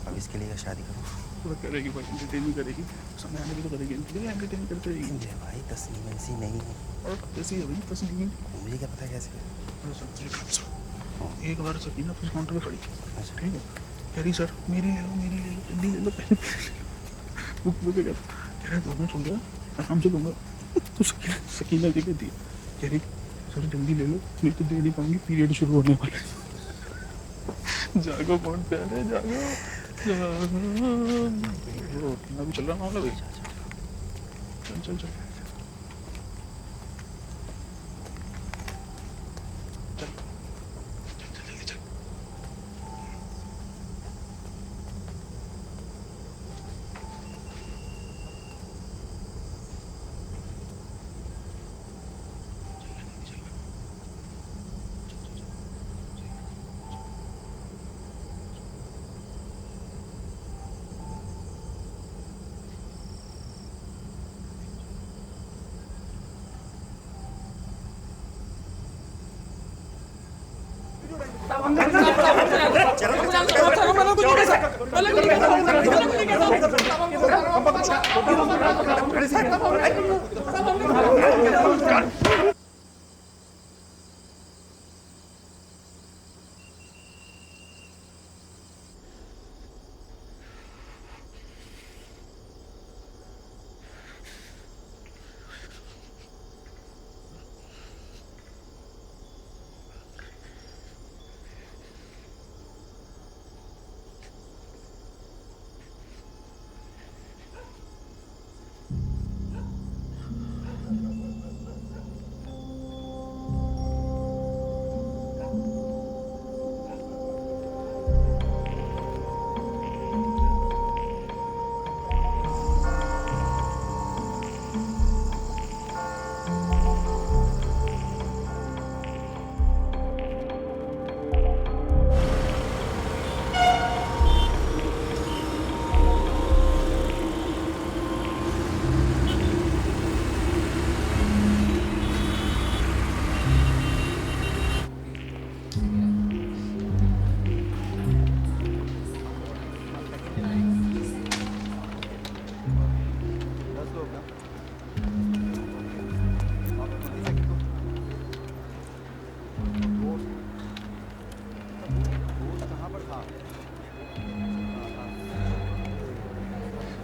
अब इसके लिए शादी करूँ तो करेगी भाई, एंटरटेन भी करेगी, समय आने भी तो करेगी, एंटरटेन करते रहेगी। मुझे भाई तस्लीम ऐसी नहीं है। और कैसी है भाई तस्लीम? मुझे क्या पता कैसे है। एक बार सकीना फिर काउंटर पे खड़ी, अच्छा ठीक है, कह रही सर मेरी ले लो जल्दी ले लो पहले बुक बुक कह रहा 2 मिनट हो गया आराम से लूँगा। तो सकीना जी कहती है, कह रही सर जल्दी ले लो नहीं तो दे नहीं पाऊंगी, पीरियड शुरू होने वाला है। जागो बहुत प्यारे जागो अभी चल रहा मामला भाई, चल चल चल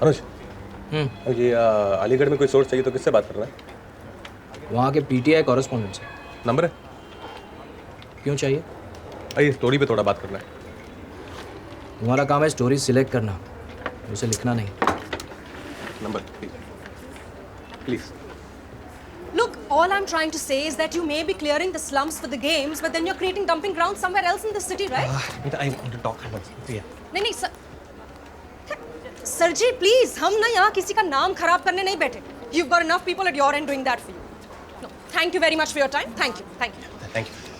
अनुज ये अलीगढ़ में कोई सोर्स चाहिए तो किससे बात करना है? वहाँ के पीटीआई कॉरेस्पॉन्डेंट से। नंबर है? क्यों चाहिए? ये स्टोरी पे थोड़ा बात करना है। तुम्हारा काम है स्टोरी सिलेक्ट करना, उसे लिखना नहीं। Number please. Look, all I'm trying to say is that you may be clearing the slums for the games, but then you're creating dumping grounds somewhere else in the city, right? I want to talk about it. नहीं नहीं sir ji please, हम ना यहाँ किसी का नाम खराब करने नहीं बैठे. You've got enough people at your end doing that for you. No, thank you very much for your time. Thank you. Thank you.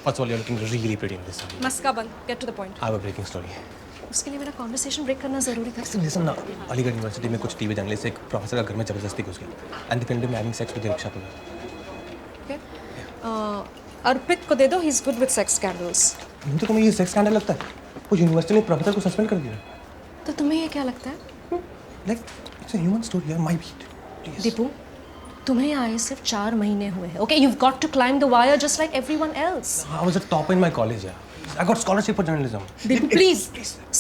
First of all, you're looking really pretty in this story. मस्का बंद. Get to the point. I have a breaking story. उसके लिए मेरा conversation break करना जरूरी था. Listen ना, Aligarh university में कुछ टीवी जर्नलिस्ट एक प्रोफेसर का घर में जबरदस्ती घुस गया and they filmed him having sex with the rickshaw puller. Okay. अर्पित को दे दो. He's good with sex scandals. तो तुम्हें ये सेक्स स्कैंडल लगता है? वो यूनिवर्सिटी ने प्रोफेसर को सस्पेंड कर दिया. तो तुम्हें ये क्या लगता है? Like it's a human story. You're my beat. Please. Deepu, तुम्हें यहाँ आए सिर्फ 4 महीने हुए हैं. Okay, you've got to climb the wire just like everyone else. I was a top in my college. Yeah. I got scholarship for journalism. Deepu please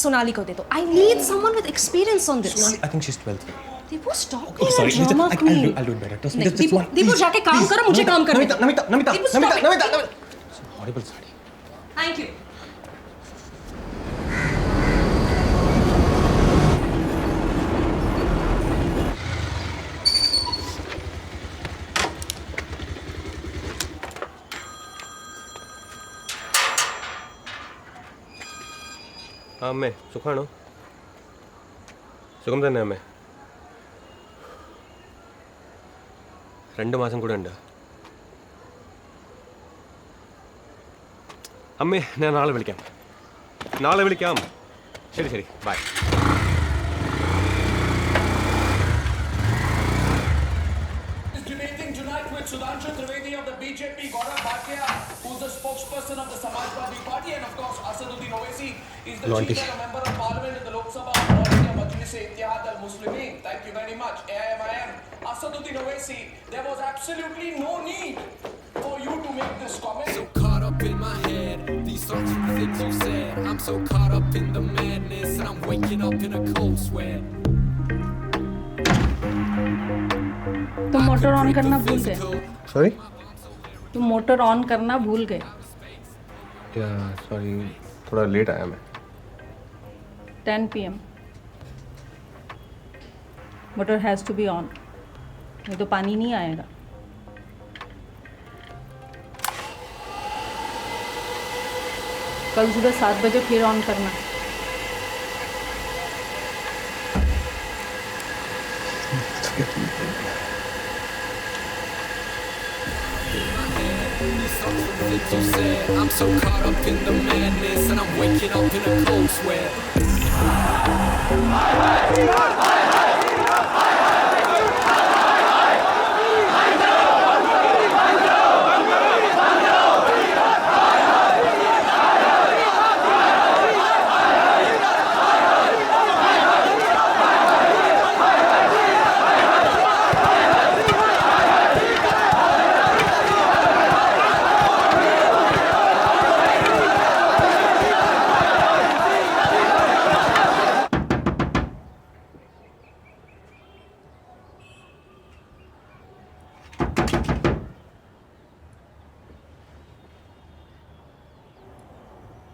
Sonali को दे दो. I need someone with experience on this. I think she's 12th. Deepu stop Oh, being sorry. a drama queen. I'll do it better. Trust me. नहीं, Just Deepu one. Deepu Please. जाके काम करो, मुझे काम करने दो. Namita. Deepu, stop it. Horrible sari. Thank you. അമ്മേ സുഖമാണോ? സുഖം തന്നെ അമ്മേ. 2 മാസം കൂടെ ഉണ്ട് അമ്മേ. ഞാൻ നാളെ വിളിക്കാം. ശരി by. Debating tonight with Sudhanshu Trivedi of the BJP, Gaurav Bhatia, who's the spokesperson of the Samajwadi Party, and of course Asaduddin Owaisi is the chief and a member of parliament in the Lok Sabha Minority of Majlis-e-Ittihad al-Muslimin. Thank you very much, AIMIM. Asaduddin Owaisi, there was absolutely no need for you to make this comment. So caught up in my head, these thoughts and things you said. I'm so caught up in the madness, and I'm waking up in a cold sweat. तुम motor on करना भूल गए. Sorry तुम motor on करना भूल गए. Sorry थोड़ा late आया मैं. 10 PM. Motor has to be on, नहीं तो पानी नहीं आएगा. कल सुबह 7 बजे फिर ऑन करना. Things you said. I'm so caught up in the madness, and I'm waking up in a cold sweat.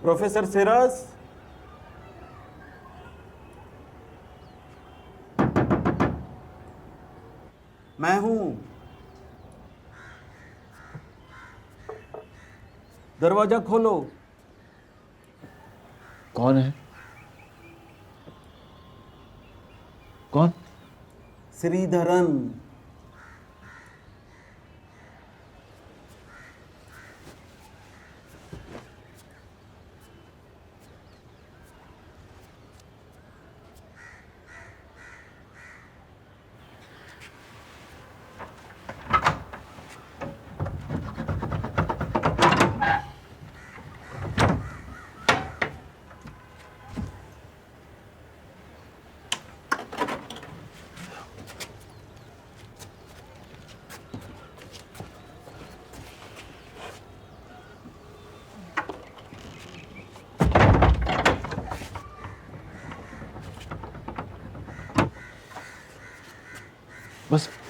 Professor Siraj, मैं हूं. दरवाजा खोलो. कौन है? कौन? श्रीधरन.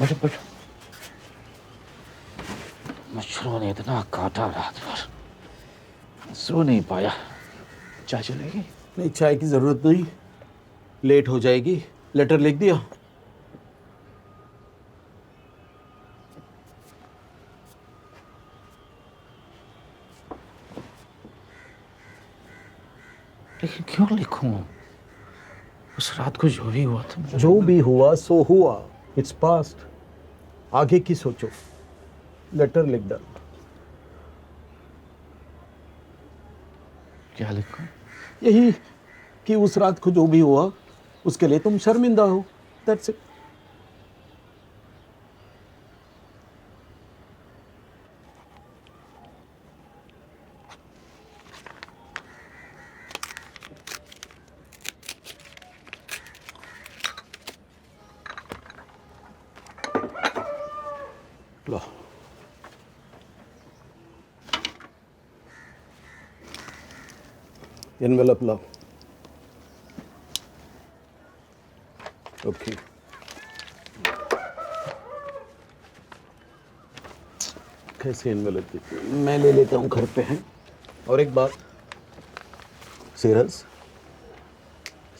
बैठो बैठो। मच्छरों ने इतना काटा रात भर, सो नहीं पाया। चाय चलेगी? नहीं, चाय की ज़रूरत नहीं, लेट हो जाएगी। लेटर लिख दिया? लेकिन क्यों लिखूं? उस रात को जो भी हुआ था, जो भी हुआ सो हुआ, इट्स पास्ट। आगे की सोचो। लेटर लिख दो। क्या लिखूं? यही कि उस रात को जो भी हुआ उसके लिए तुम शर्मिंदा हो। That's it. Low, envelope low. Okay, कैसे एनवेलप देती हूँ? मैं ले लेता हूँ, घर पे हैं। और एक बात, सीरज,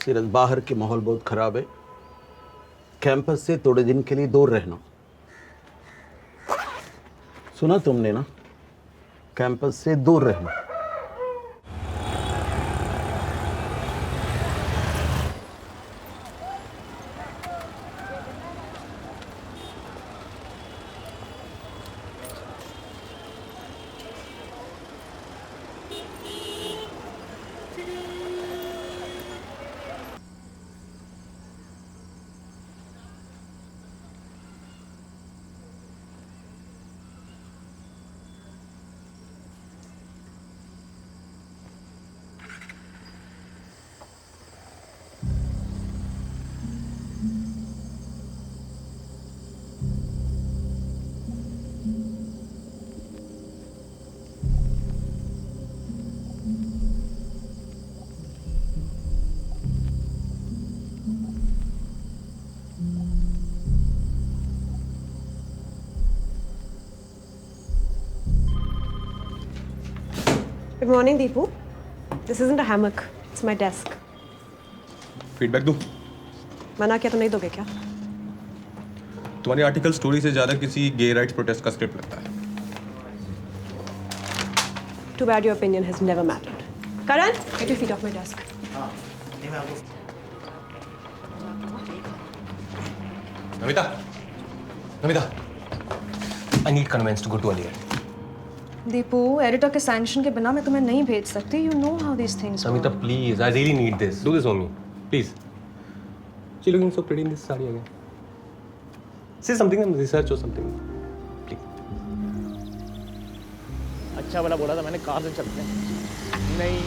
बाहर के माहौल बहुत ख़राब है। कैंपस से थोड़े दिन के लिए दूर रहना। सुना तुमने ना? कैंपस से दूर रहना। Good morning, Deepu. This isn't a hammock. It's my desk. Feedback दूँ? मना किया तो नहीं दोगे क्या? तुम्हारी आर्टिकल स्टोरी से ज़्यादा किसी गे राइट्स प्रोटेस्ट का स्क्रिप्ट लगता है। Too bad your opinion has never mattered. Karan, get your feet off my desk. Namita, I need conveyance to go to Aligarh. Deepu, editor के सैंक्शन के बिना मैं तुम्हें नहीं भेज सकती. You know how these things work. Namita, please, I really need this. Do this for me, please. She's looking so pretty in this saree again. Say something and research or something, please. अच्छा वाला बोला था मैंने, car से चलते हैं। नहीं,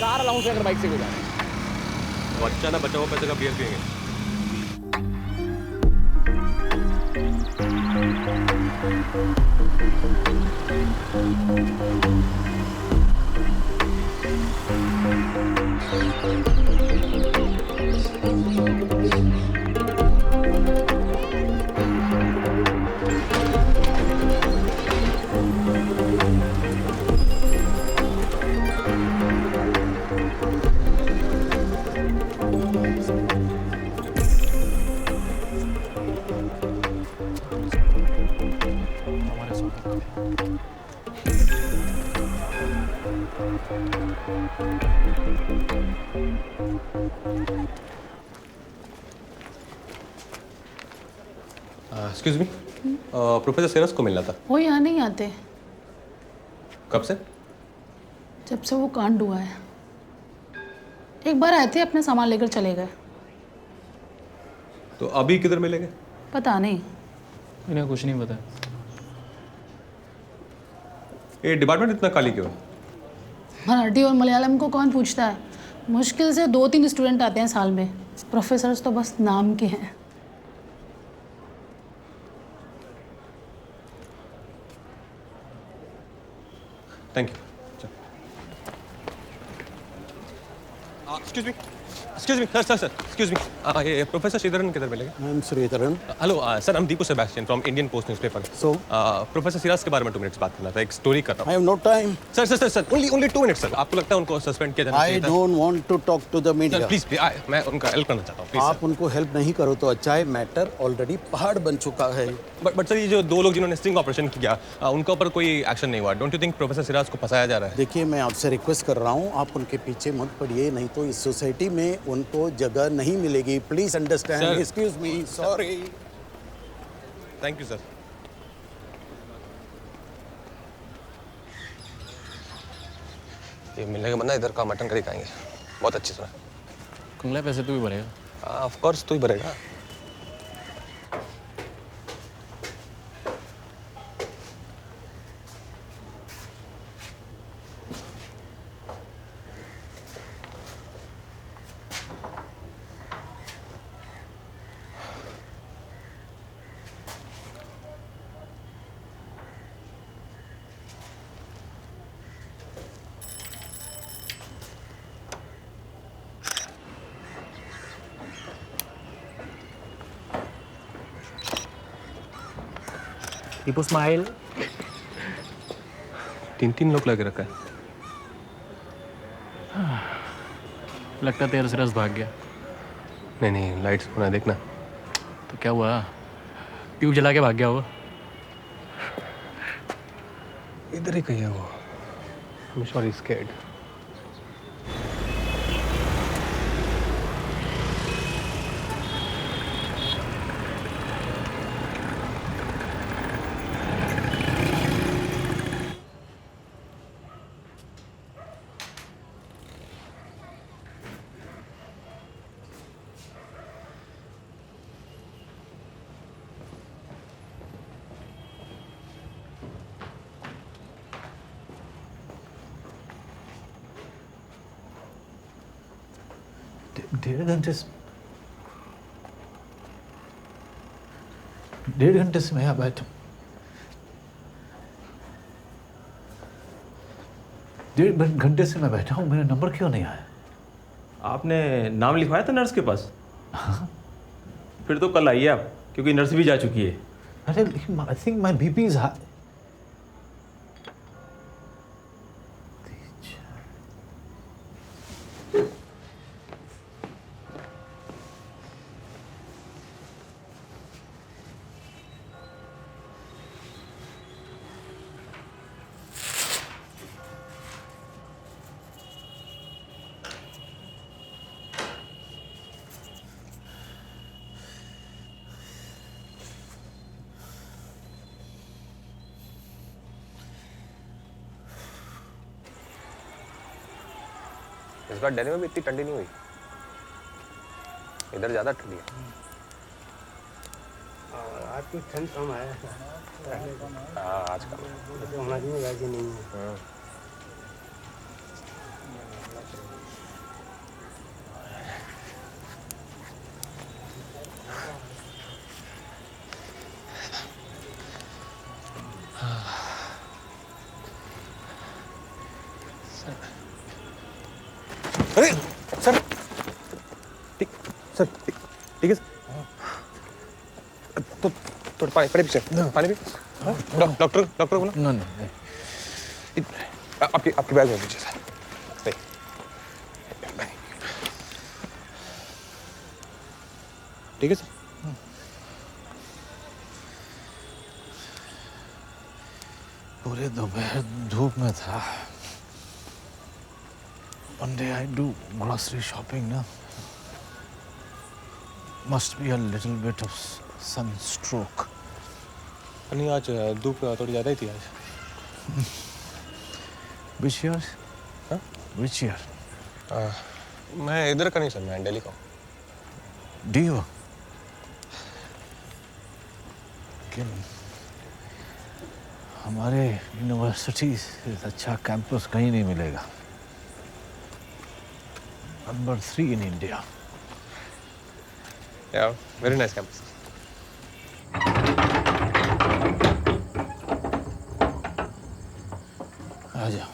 car allowance अगर बाइक से गुजारे। तो अच्छा ना, बचा हुआ पैसे का बियर पिएंगे। एक्सक्यूज मी, प्रोफेसर सेरस को मिलना था। वो यहाँ नहीं आते। कब से? जब से वो कांड हुआ है। एक बार आए थे, अपना सामान लेकर चले गए। तो अभी किधर मिलेंगे? पता नहीं, इन्हें कुछ नहीं पता। ये डिपार्टमेंट इतना खाली क्यों है? मराठी और मलयालम को कौन पूछता है? मुश्किल से 2-3 स्टूडेंट आते हैं साल में। प्रोफेसर्स तो बस नाम के हैं। Thank you. Excuse me, sir, excuse me, ये प्रोफेसर श्रीधरन किधर मिलेगा? I am Sreedharan. Hello sir, I'm Deepu Sebastian from Indian post newspaper. So? Professor Siraj के बारे में 2 मिनट्स बात करना था, एक स्टोरी कर रहा आई हैव नो टाइम। हूँ। Sir only 2 minutes sir. आपको लगता है उनको सस्पेंड किया जाना आई चाहिए था? Don't want to talk to the media. Please मैं उनका हेल्प करना चाहता हूँ, आप उनको हेल्प नहीं करो तो अच्छा है, मैटर ऑलरेडी पहाड़ बन चुका है। बट सर, ये जो 2 लोग जिन्होंने स्टिंग ऑपरेशन किया, उनके ऊपर कोई एक्शन नहीं हुआ। Don't you think professor Siraj को फंसाया जा रहा है? देखिए, मैं आपसे रिक्वेस्ट कर रहा हूँ, आप उनके पीछे मत पड़िए, नहीं तो इस सोसाइटी में उनको जगह नहीं मिलेगी। Please understand. Sir. Excuse me, sorry. Thank you sir. ये मिलने का बंदा इधर का मटन करी खाएंगे, बहुत अच्छी सुना। कुंगला पैसे तू भी भरेगा? ऑफ कोर्स तू ही भरेगा। दीपू स्माइल। 3 लोग लगे रखा है। लगता तेरा सिरस भाग गया। नहीं, लाइट्स होना देखना। तो क्या हुआ? ट्यूब जला के भाग गया वो? इधर ही कहीं है वो। I'm sure he's scared. डेढ़ घंटे से मैं यहाँ बैठा हूँ। 1.5 घंटे से मैं बैठा हूँ, मेरा नंबर क्यों नहीं आया? आपने नाम लिखवाया था नर्स के पास? फिर तो कल आइए आप, क्योंकि नर्स भी जा चुकी है। अरे लेकिन I think my BP is high. इस बार दिल्ली में भी इतनी ठंडी नहीं हुई, इधर ज़्यादा ठंडी है। आज कुछ ठंड कम है। हाँ, आज कम हमारी में वैसे नहीं है। अरे सर, ठीक है सर। तो पानी पीछे, पानी पी। डॉक्टर बोला? नहीं। आपकी बैग में पीछे सर। ठीक है सर। पूरे दोपहर धूप में था। One day I do grocery shopping now. Must be a little bit of sunstroke. नहीं, आज धूप थोड़ी ज़्यादा ही थी आज। Which year? हाँ? Which year? मैं इधर का नहीं सर, मैं दिल्ली का हूँ। Do you? लेकिन हमारे यूनिवर्सिटी से अच्छा कैंपस कहीं नहीं मिलेगा। Number 3 in India. Yeah, very nice campus. आजा।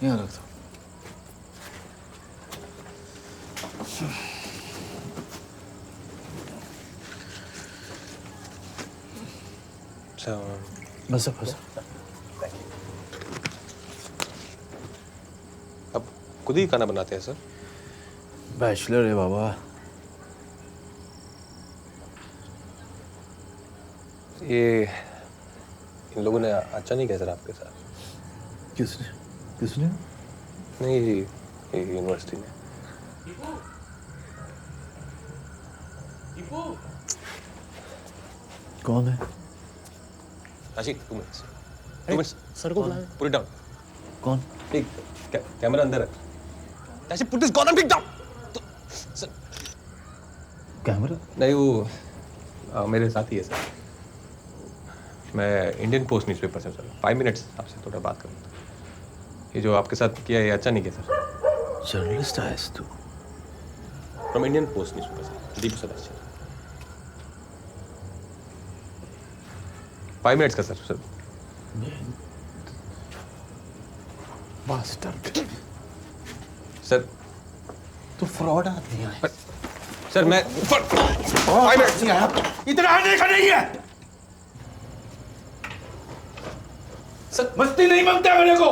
यहाँ रख दो। अच्छा बस बस अब खुद ही खाना बनाते हैं सर? बैचलर है बाबा। ये इन लोगों ने अच्छा नहीं किया सर आपके साथ। किसने किसने? नहीं ये यूनिवर्सिटी ने। कौन है? आशिक 2 मिनट्स सर को बुलाएं। Put it down. कौन? ठीक कैमरा अंदर रख। Ashiq put this gun pick down. Sir camera? नहीं वो मेरे साथ ही है सर। मैं इंडियन पोस्ट न्यूज़पेपर से सर 5 मिनट्स आपसे थोड़ा बात करूँ। ये जो आपके साथ किया ये अच्छा नहीं किया सर। जर्नलिस्ट है तू? From Indian post newspaper sir, Deep सदस्य। 5 मिनट्स का सर। बास्टर्ड। सर तो फ्रॉड आदमी है सर। मैं 5 मिनट्स इतना आने का नहीं है सर। मस्ती नहीं मांगता मेरे को।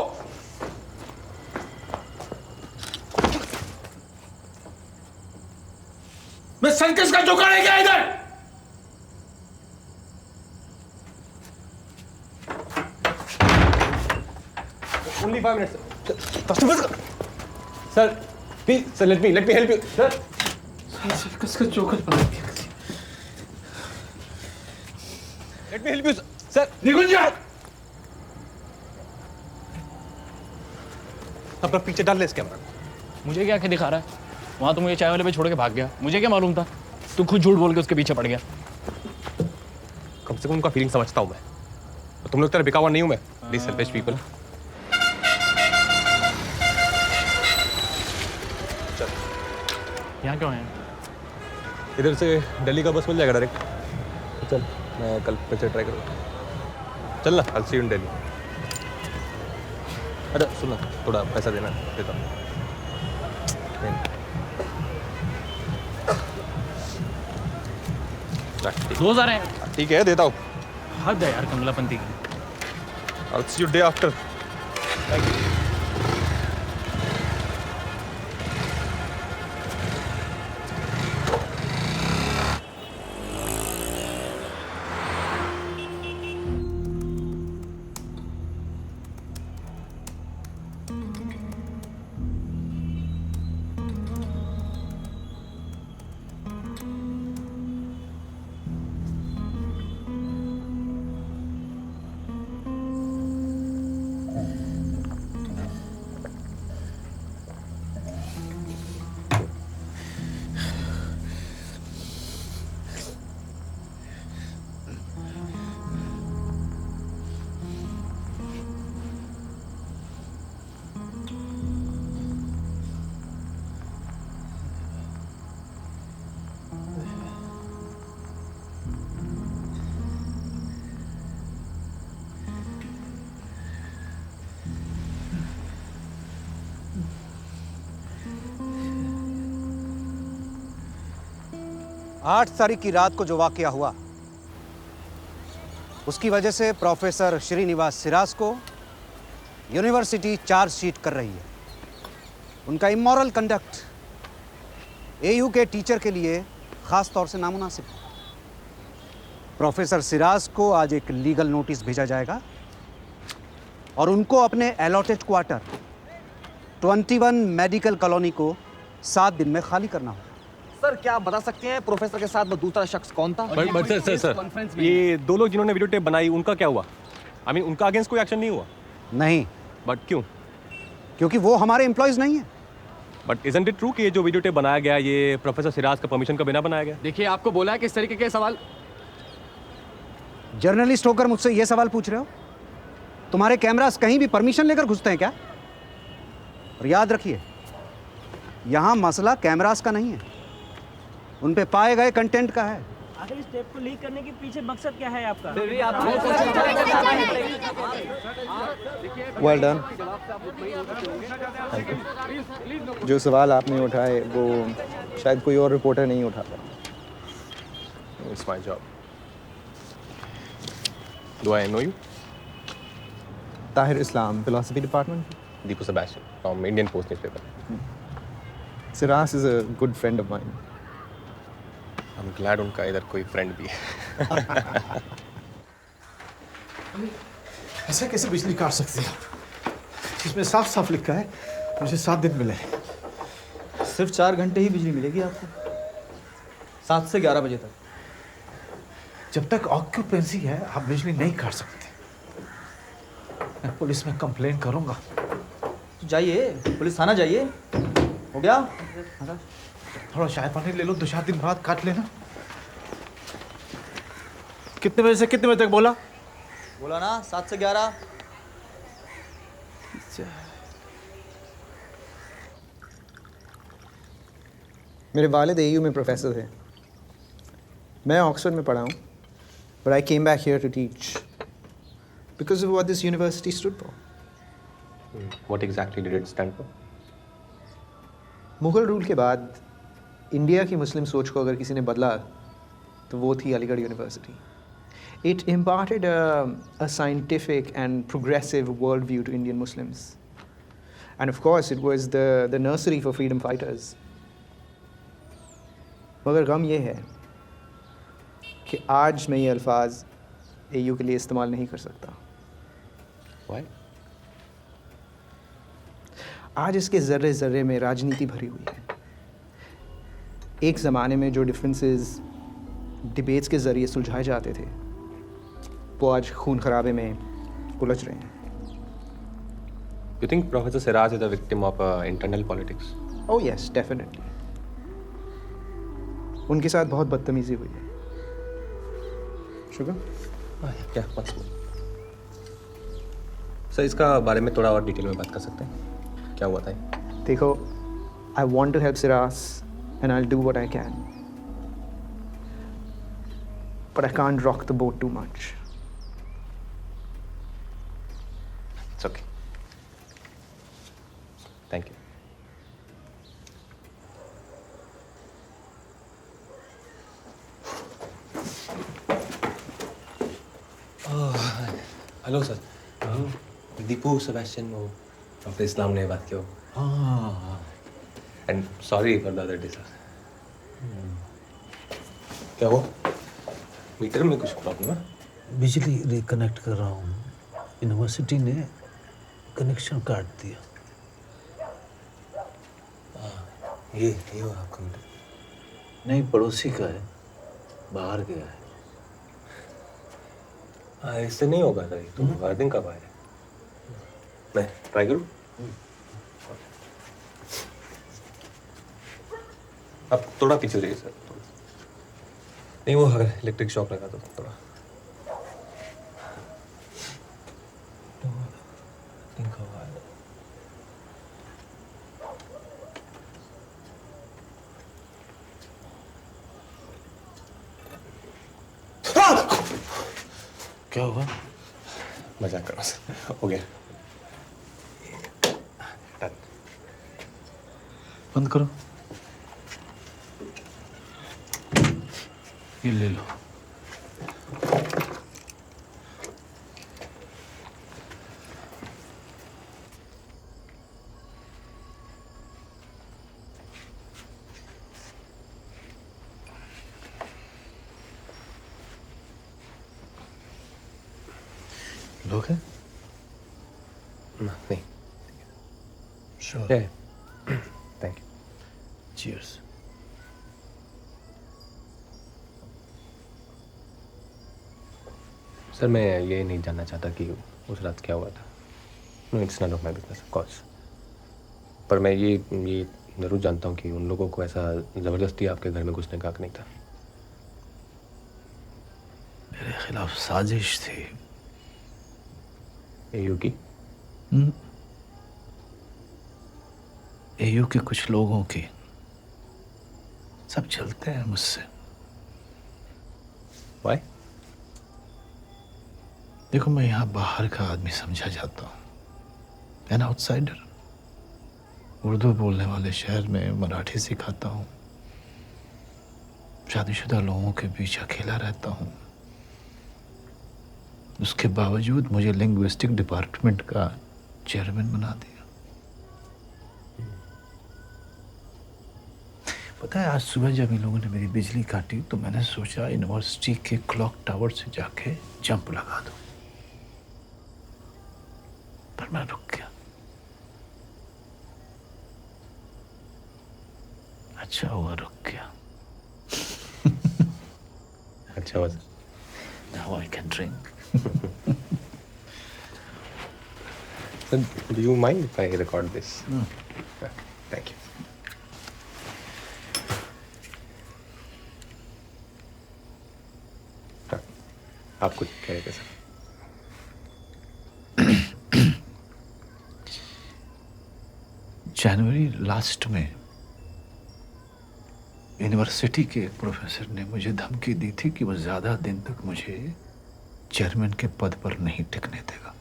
मैं सर्कस का दुकान है क्या इधर? Only 5 minutes. Sir, please, sir, let me help you. Sir. Circus का चौकस बना दिया। Let me help you, sir. निकल जा। अपना पीछे डाल ले इस कैमरा। मुझे क्या आंखें दिखा रहा है? वहाँ तो मुझे चाय वाले पे छोड़ के भाग गया। मुझे क्या मालूम था? तू खुद झूठ बोल के उसके पीछे पड़ गया। कम से कम उनका फीलिंग समझता हूँ मैं। और तुम लोग तरह बिकावा नहीं हूँ मैं। Please selfish people. यहाँ क्यों है? इधर से दिल्ली का बस मिल जाएगा डायरेक्ट। चल मैं कल फिर से ट्राई करूँगा। चल ना, I'll see you in Delhi। अरे सुन ना, थोड़ा पैसा देना देता हूँ। ठीक 2000 है। ठीक है देता हूँ। हद है यार कमलापंती की। I'll see you day after। Thank you। आठ तारीख की रात को जो वाकया हुआ उसकी वजह से प्रोफेसर श्रीनिवास सिराज को यूनिवर्सिटी चार्जशीट कर रही है। उनका इमोरल कंडक्ट एयू के टीचर के लिए खास तौर से नामुनासिब है। प्रोफेसर सिराज को आज एक लीगल नोटिस भेजा जाएगा और उनको अपने अलॉटेड क्वार्टर 21 मेडिकल कॉलोनी को 7 दिन में खाली करना होगा। सर क्या आप बता सकते हैं प्रोफेसर के साथ वो दूसरा शख्स कौन था? बट सर ये 2 लोग जिन्होंने वीडियो टेप बनाई उनका क्या हुआ? आई मीन उनका अगेंस्ट कोई एक्शन नहीं हुआ? नहीं। बट क्यों? क्योंकि वो हमारे एम्प्लॉयज नहीं है। बट इजंट इट ट्रू कि ये जो वीडियो टेप बनाया गया ये प्रोफेसर सिराज का परमिशन का बिना बनाया गया? देखिए आपको बोला है कि इस तरीके के सवाल। जर्नलिस्ट होकर मुझसे ये सवाल पूछ रहे हो? तुम्हारे कैमरास कहीं भी परमिशन लेकर घुसते हैं क्या? और याद रखिए यहां मसला कैमरास का नहीं है, उन पे पाए गए कंटेंट का है। आखिर इस टेप को लीक करने के पीछे मकसद क्या है आपका? Well done. जो सवाल आपने उठाए वो शायद कोई और रिपोर्टर नहीं उठाता। It's my job. Do I know you? Tahir Islam, Philosophy Department. Deepu Sebastian from Indian Post newspaper. Siras is a good friend of mine. I'm glad उनका इधर कोई friend भी है. ऐसा कैसे बिजली काट सकती है? इसमें साफ साफ लिखा है मुझे 7 दिन मिले। सिर्फ 4 घंटे ही बिजली मिलेगी आपको, 7 से 11 बजे तक। जब तक ऑक्यूपेंसी है आप बिजली नहीं काट सकते। मैं पुलिस में कंप्लेन करूंगा। तो जाइए, पुलिस थाना जाइए। हो गया? थोड़ा चाय पानी ले लो, 2-4 दिन बाद काट लेना। कितने बजे से कितने बजे तक बोला? बोला ना 7 से 11। मेरे वालिद AU में प्रोफेसर थे। मैं ऑक्सफोर्ड में पढ़ा हूँ, but I came back here to teach because of what this university stood for. What exactly did it stand for? Mughal rule के बाद इंडिया की मुस्लिम सोच को अगर किसी ने बदला तो वो थी Aligarh university. It imparted a scientific and progressive worldview to Indian Muslims. And of course, it was the nursery for freedom fighters. मगर गम ये है कि आज मैं ये अल्फाज AU के लिए इस्तेमाल नहीं कर सकता। Why? आज इसके ज़र्रे ज़र्रे में राजनीति भरी हुई है। एक ज़माने में जो डिफरेंसेस डिबेट्स के ज़रिए सुलझाए जाते थे वो आज खून खराबे में उलझ रहे हैं। You think Professor Siraj is a victim of internal politics? Oh yes, definitely. उनके साथ बहुत बदतमीजी हुई है। शुगर? क्या मत सर, इसका बारे में थोड़ा और डिटेल में बात कर सकते हैं? क्या हुआ था? देखो, I want to help Siras and I'll do what I can. But I can't rock the boat too much. It's okay. Thank you. Hello sir. Deepu Sebastian वो डॉक्टर इस्लाम ने बात किया। हाँ। And sorry for the other day sir. क्या वो metre में कुछ problem है? बिजली रिकनेक्ट कर रहा हूँ, यूनिवर्सिटी ने कनेक्शन काट दिया। ये हो आपका मीटर? नहीं, पड़ोसी का है, बाहर गया है। इससे नहीं होगा सर, तो वार्निंग कब आए? मैं ट्राई करूँ? अब थोड़ा पीछे जाइए सर। नहीं, वो अगर इलेक्ट्रिक शॉक लगा तो थोड़ा क्या हुआ? मजाक करो सर, हो गया। बंद करो, ये ले लो। लोग हैं? नहीं। Sure. Yeah. Thank you. Cheers. Sir, मैं ये नहीं जानना चाहता कि उस रात क्या हुआ था। No, it's none of my business of course. पर मैं ये ज़रूर जानता हूँ कि उन लोगों को ऐसा ज़बरदस्ती आपके घर में घुसने का हक नहीं था। मेरे खिलाफ साजिश थी। AU की? AU के कुछ लोगों की। सब चलते हैं मुझसे। Why? देखो, मैं यहाँ बाहर का आदमी समझा जाता हूँ, एन आउटसाइडर। उर्दू बोलने वाले शहर में मराठी सिखाता हूँ, शादीशुदा लोगों के बीच अकेला रहता हूँ। उसके बावजूद मुझे लिंग्विस्टिक डिपार्टमेंट का चेयरमैन बना दिया। पता है, आज सुबह जब इन लोगों ने मेरी बिजली काटी तो मैंने सोचा यूनिवर्सिटी के क्लॉक टावर से जाके जंप लगा दूं, पर मैं रुक गया। अच्छा हुआ रुक गया। अच्छा हुआ। Now I can drink. Sir, do you mind if I record this? Thank you. आप कुछ कह रहे थे सर? जनवरी लास्ट में यूनिवर्सिटी के एक प्रोफेसर ने मुझे धमकी दी थी कि वह ज़्यादा दिन तक मुझे चेयरमैन के पद पर नहीं टिकने देगा,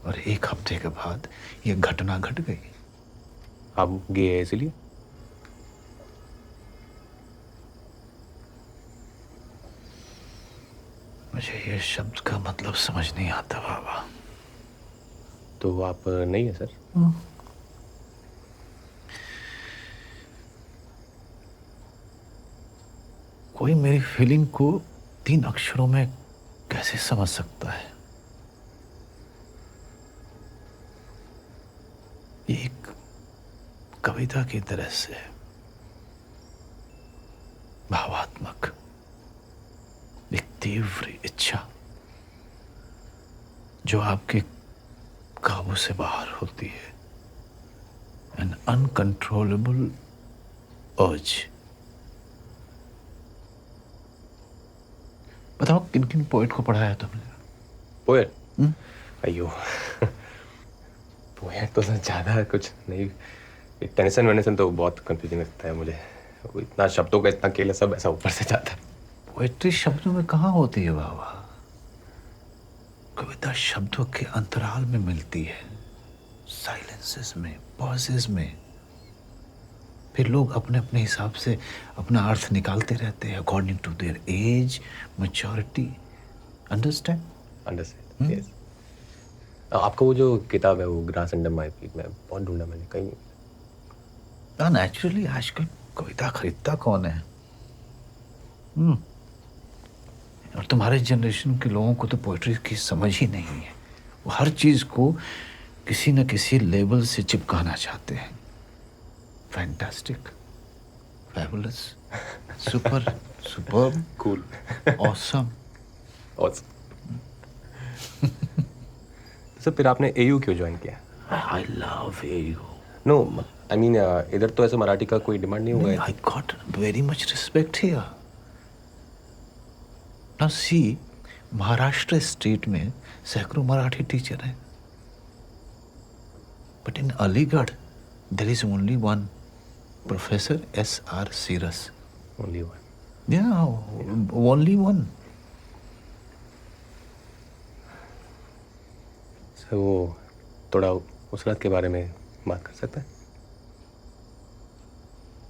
और एक हफ्ते के बाद यह घटना घट गई। आप गए इसलिए? मुझे ये शब्द का मतलब समझ नहीं आता बाबा। तो आप नहीं है सर? कोई मेरी फीलिंग को 3 अक्षरों में कैसे समझ सकता है? ये एक कविता की तरह से भावात्मक, एक तीव्र इच्छा जो आपके काबू से बाहर होती है, एन अनकंट्रोलेबल अर्ज। बताओ किन किन पोएट को पढ़ा है तुमने? पोएट? अयो पोएट तो सर ज़्यादा कुछ नहीं। टेंशन वेनेशन तो बहुत कंफ्यूजिंग लगता है मुझे। इतना शब्दों का इतना केला सब ऐसा ऊपर से जाता है। पोएट्री शब्दों में कहाँ होती है बाबा? कविता शब्दों के अंतराल में मिलती है, साइलेंसेस में, पॉजेस में। फिर लोग अपने अपने हिसाब से अपना अर्थ निकालते रहते हैं according to their age, maturity. Understand? Understand, yes. आपका वो जो किताब है वो ग्रास अंडर माय फीट, में बहुत ढूंढा मैंने, कहीं नहीं। नेचुरली आजकल कविता खरीदता कौन है? और तुम्हारे जनरेशन के लोगों को तो पोएट्री की समझ ही नहीं है। वो हर चीज को किसी न किसी लेवल से चिपकाना चाहते हैं। Fantastic, fabulous, super, superb, cool, awesome. Sir फिर आपने एयू क्यों ज्वाइन किया? I love AU. No, I mean इधर तो ऐसे मराठी का कोई डिमांड नहीं हुआ। I got very much respect here. Now see, Maharashtra state में सैकड़ों मराठी टीचर हैं, but in Aligarh there is only one Professor S.R. Siras. Only one. Yeah, only one. Sir वो थोड़ा उस रात के बारे में बात कर सकते हैं?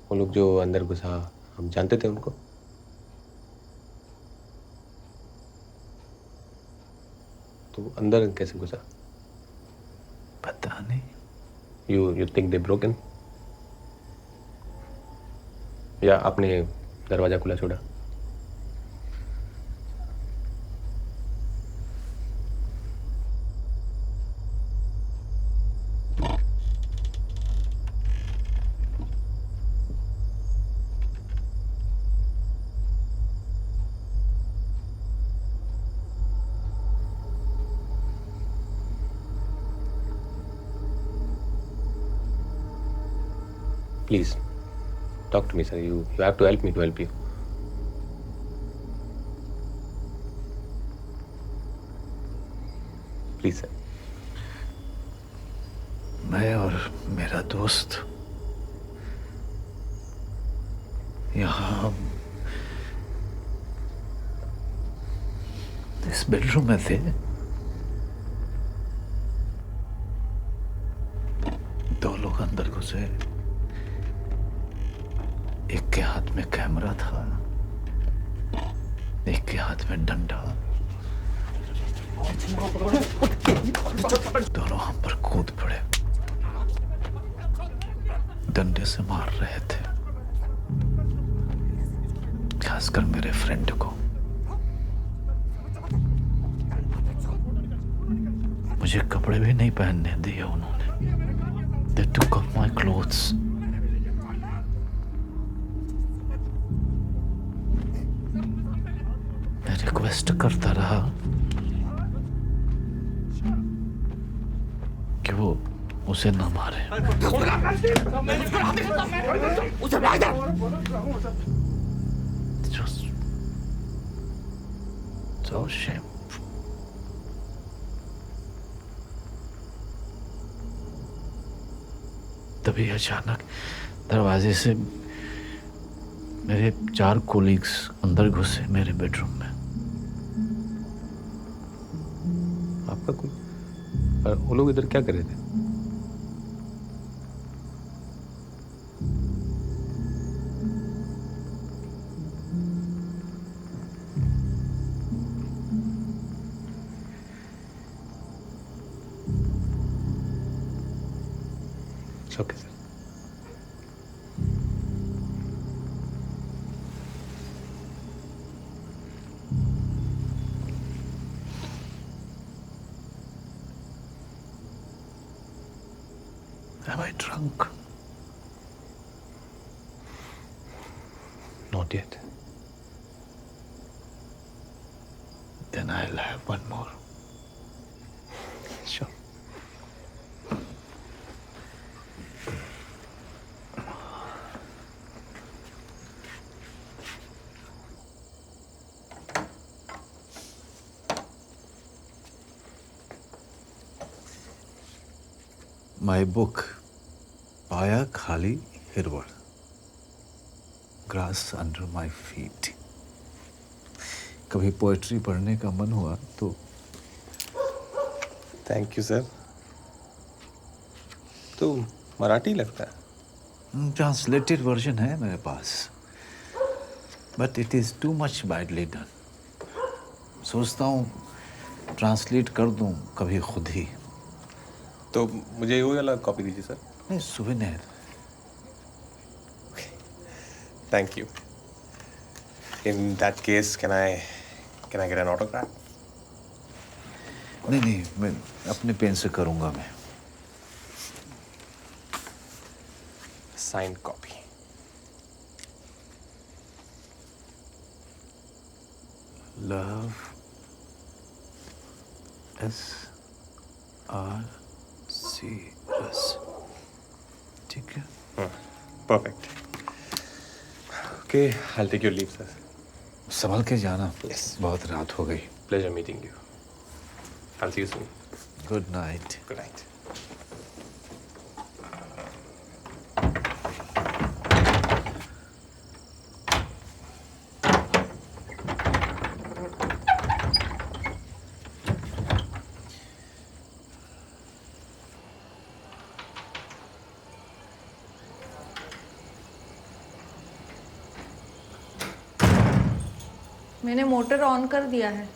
वो लोग जो अंदर घुसा, हम जानते थे उनको? तो अंदर कैसे घुसा? पता नहीं। You think they broken? या आपने दरवाजा खुला छोड़ा? Please, talk to me, sir. You have to help me to help you. Please, sir. मैं और मेरा दोस्त यहाँ इस बेडरूम में थे। दो लोग अंदर घुसे। एक के हाथ में कैमरा था, एक के हाथ में डंडा। दोनों हम पर कूद पड़े, डंडे से मार रहे थे, खासकर मेरे फ्रेंड को। मुझे कपड़े भी नहीं पहनने दिए उन्होंने। They took off my clothes. मैं रिक्वेस्ट करता रहा कि वो उसे न मारे। So shameful. तभी अचानक दरवाजे से मेरे 4 कोलीग्स अंदर घुसे मेरे बेडरूम में। आपका कोई वो लोग इधर क्या कर रहे थे? Okay sir. Am I drunk? Not yet. Then I'll have one more. Sure. My book, पाया खाली हिरवड़, ग्रास अंडर माई फीट। कभी पोएट्री पढ़ने का मन हुआ तो। Thank you sir. तो मराठी लगता है। ट्रांसलेटेड वर्जन है मेरे पास, but it is too much badly done. सोचता हूँ ट्रांसलेट कर दूँ कभी खुद ही। तो मुझे ये वाला कॉपी दीजिए सर। नहीं, souvenir. Thank you. In that case can I get an autograph? नहीं, मैं अपने पेन से करूँगा मैं। Signed copy. लव SRC रस। ठीक है। Perfect. Okay, I take your leave sir. संभल के जाना। Yes. बहुत रात हो गई। Pleasure meeting you. I see you soon. Good night. Good night. मैंने मोटर ऑन कर दिया है।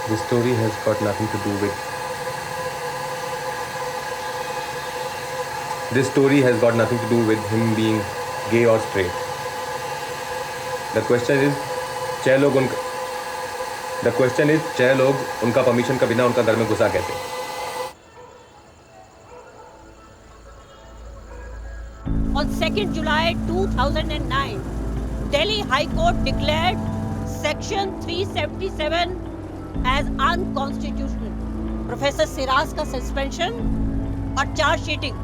This story has got nothing to do with. This story has got nothing to do with him being gay or straight. The question is, छह लोग उनका permission के बिना उनका घर में घुसा कैसे? On 2nd July 2009, Delhi High Court declared Section 377 as unconstitutional. Professor Siraj का सस्पेंशन और चार्जशीटिंग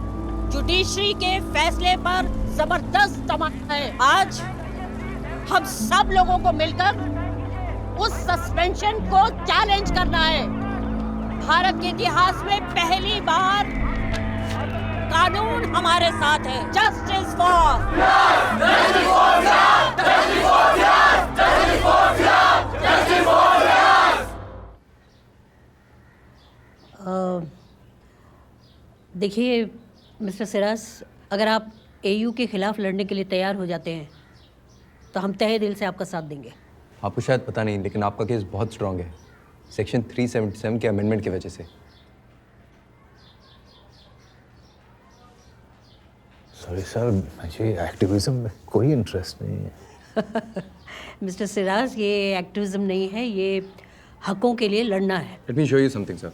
जुडिशरी के फैसले पर जबरदस्त तमाशा है। आज हम सब लोगों को मिलकर उस सस्पेंशन को चैलेंज करना है। भारत के इतिहास में पहली बार कानून हमारे साथ है। जस्टिस फॉर देखिए मिस्टर सिराज, अगर आप एयू के खिलाफ लड़ने के लिए तैयार हो जाते हैं तो हम तहे दिल से आपका साथ देंगे। आपको शायद पता नहीं, लेकिन आपका केस बहुत स्ट्रांग है, सेक्शन 377 के अमेंडमेंट की वजह से। सॉरी सर, मुझे एक्टिविज्म में कोई इंटरेस्ट नहीं है। मिस्टर सिराज, ये एक्टिविज्म नहीं है, ये हकों के लिए लड़ना है। Let me show you something sir.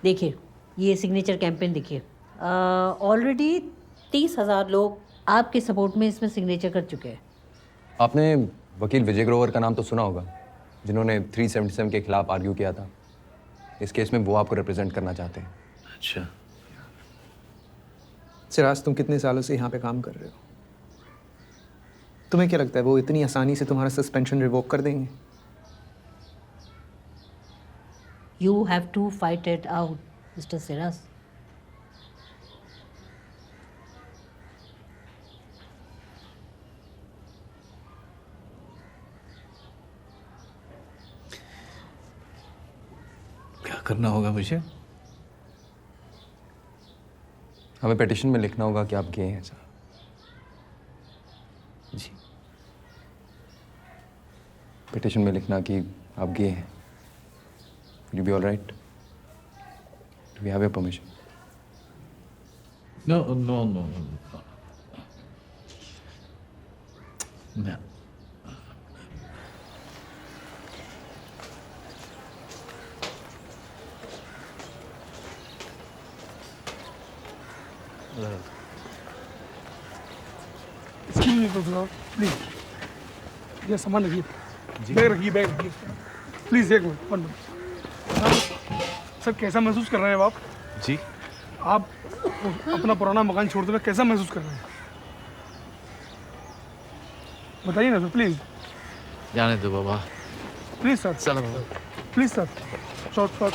देखिए, ये सिग्नेचर कैंपेन देखिए, ऑलरेडी 30,000 लोग आपके सपोर्ट में इसमें सिग्नेचर कर चुके हैं। आपने वकील विजय ग्रोवर का नाम तो सुना होगा, जिन्होंने 377 के खिलाफ आर्ग्यू किया था। इस केस में वो आपको रिप्रेजेंट करना चाहते हैं। अच्छा सिराज, तुम कितने सालों से यहाँ पे काम कर रहे हो? तुम्हें क्या लगता है वो इतनी आसानी से तुम्हारा सस्पेंशन रिवोक कर देंगे? You have to fight it out, Mr. Siraz. क्या करना होगा मुझे? हमें पिटीशन में लिखना होगा कि आप गे हैं सर। जी, पिटीशन में लिखना कि आप गे हैं। Will you be all right? Do we have your permission? No. No. Please ये सामान रखिए, बैग रखिए प्लीज। एक मिनट, सर कैसा महसूस कर रहे हैं आप? जी, आप अपना पुराना मकान छोड़ते हुए कैसा महसूस कर रहे हैं? बताइए ना सर, प्लीज। जाने दो बाबा, प्लीज सर। चलो बाबा, प्लीज सर। शॉर्ट।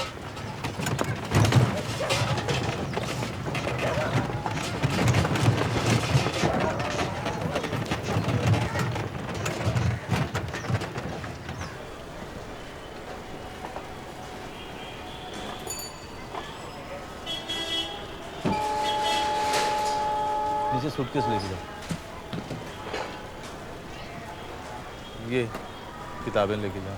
नीचे सूटकेस लेके जाओ। ये किताबें लेके जाओ।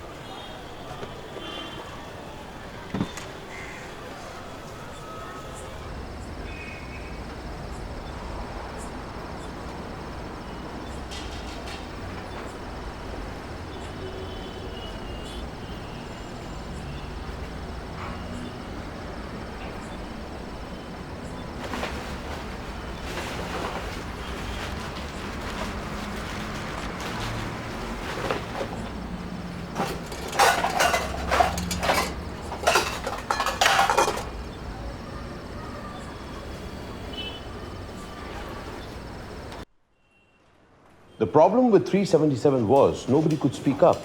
The problem with 377 was nobody could speak up.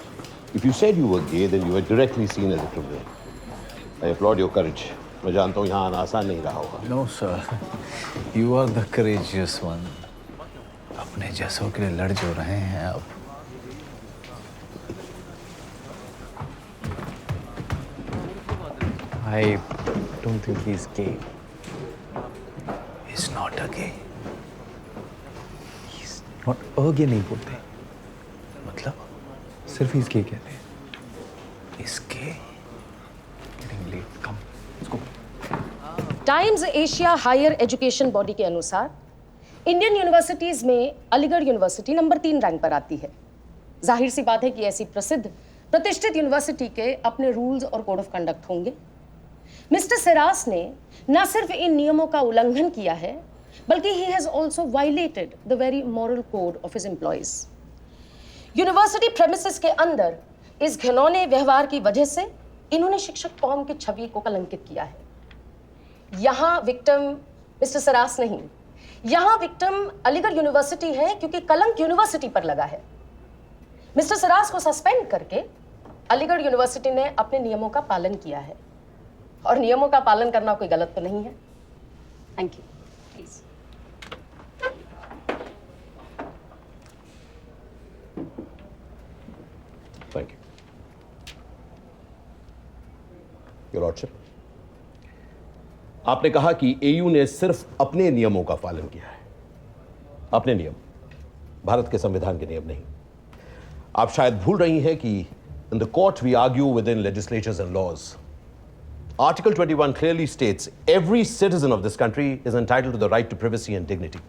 If you said you were gay, then you were directly seen as a criminal. I applaud your courage. मैं जानता हूँ यहाँ आना आसान नहीं रहा होगा। No sir, you are the courageous one. अपने जैसों के लिए लड़ जो रहे हैं आप। I don't think he's gay. He's not a gay. Not a gay नहीं बोलते, मतलब सिर्फ he's gay कहते हैं। He's gay. Getting late. Come, let's go. Times Asia higher education body के अनुसार इंडियन यूनिवर्सिटीज में अलीगढ़ यूनिवर्सिटी नंबर 3 रैंक पर आती है। जाहिर सी बात है कि ऐसी प्रसिद्ध प्रतिष्ठित यूनिवर्सिटी के अपने रूल्स और कोड ऑफ कंडक्ट होंगे। मिस्टर सिराज ने न सिर्फ इन नियमों का उल्लंघन किया है, बल्कि he has also violated the very moral code of his employees. University premises के अंदर इस घिनौने व्यवहार की वजह से इन्होंने शिक्षक कौम की छवि को कलंकित किया है। यहां विक्टिम मिस्टर सिराज नहीं, यहां विक्टिम अलीगढ़ यूनिवर्सिटी है, क्योंकि कलंक यूनिवर्सिटी पर लगा है। मिस्टर सिराज को सस्पेंड करके अलीगढ़ यूनिवर्सिटी ने अपने नियमों का पालन किया है, और नियमों का पालन करना कोई गलत तो नहीं है। Thank you. Please. Thank you your lordship. आपने कहा कि एयू ने सिर्फ अपने नियमों का पालन किया है। अपने नियम, भारत के संविधान के नियम नहीं। आप शायद भूल रही हैं कि in the court we argue with in legislatures and laws. Article 21 clearly states every citizen of this country is entitled to the right to privacy and dignity.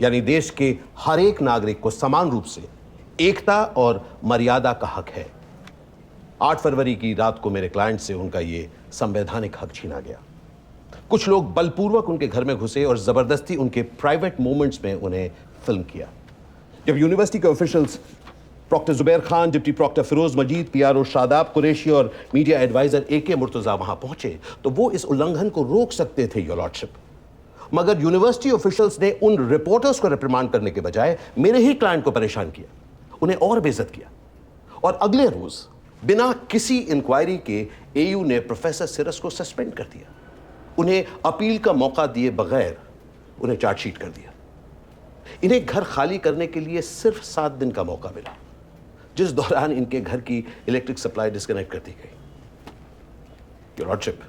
यानी देश के हर एक नागरिक को समान रूप से एकता और मर्यादा का हक है। 8 फरवरी की रात को मेरे क्लाइंट से उनका ये संवैधानिक हक छीना गया। कुछ लोग बलपूर्वक उनके घर में घुसे और जबरदस्ती उनके प्राइवेट मोमेंट्स में उन्हें फिल्म किया। जब यूनिवर्सिटी के officials proctor Zubair Khan, deputy proctor Firoz Majeed, PRO Shadab Qureshi और मीडिया एडवाइजर AK मुर्तजा वहां पहुंचे तो वो इस उल्लंघन को रोक सकते थे योर लॉर्डशिप, मगर यूनिवर्सिटी ऑफिशियल्स ने उन रिपोर्टर्स को रिप्रिमांड करने के बजाय मेरे ही क्लाइंट को परेशान किया, उन्हें और बेइज्जत किया। और अगले रोज बिना किसी इंक्वायरी के AU ने प्रोफेसर सिरस को सस्पेंड कर दिया, उन्हें अपील का मौका दिए बगैर उन्हें चार्जशीट कर दिया। इन्हें घर खाली करने के लिए सिर्फ 7 दिन का मौका मिला, जिस दौरान इनके घर की इलेक्ट्रिक सप्लाई डिस्कनेक्ट कर दी गई। योर लॉर्डशिप,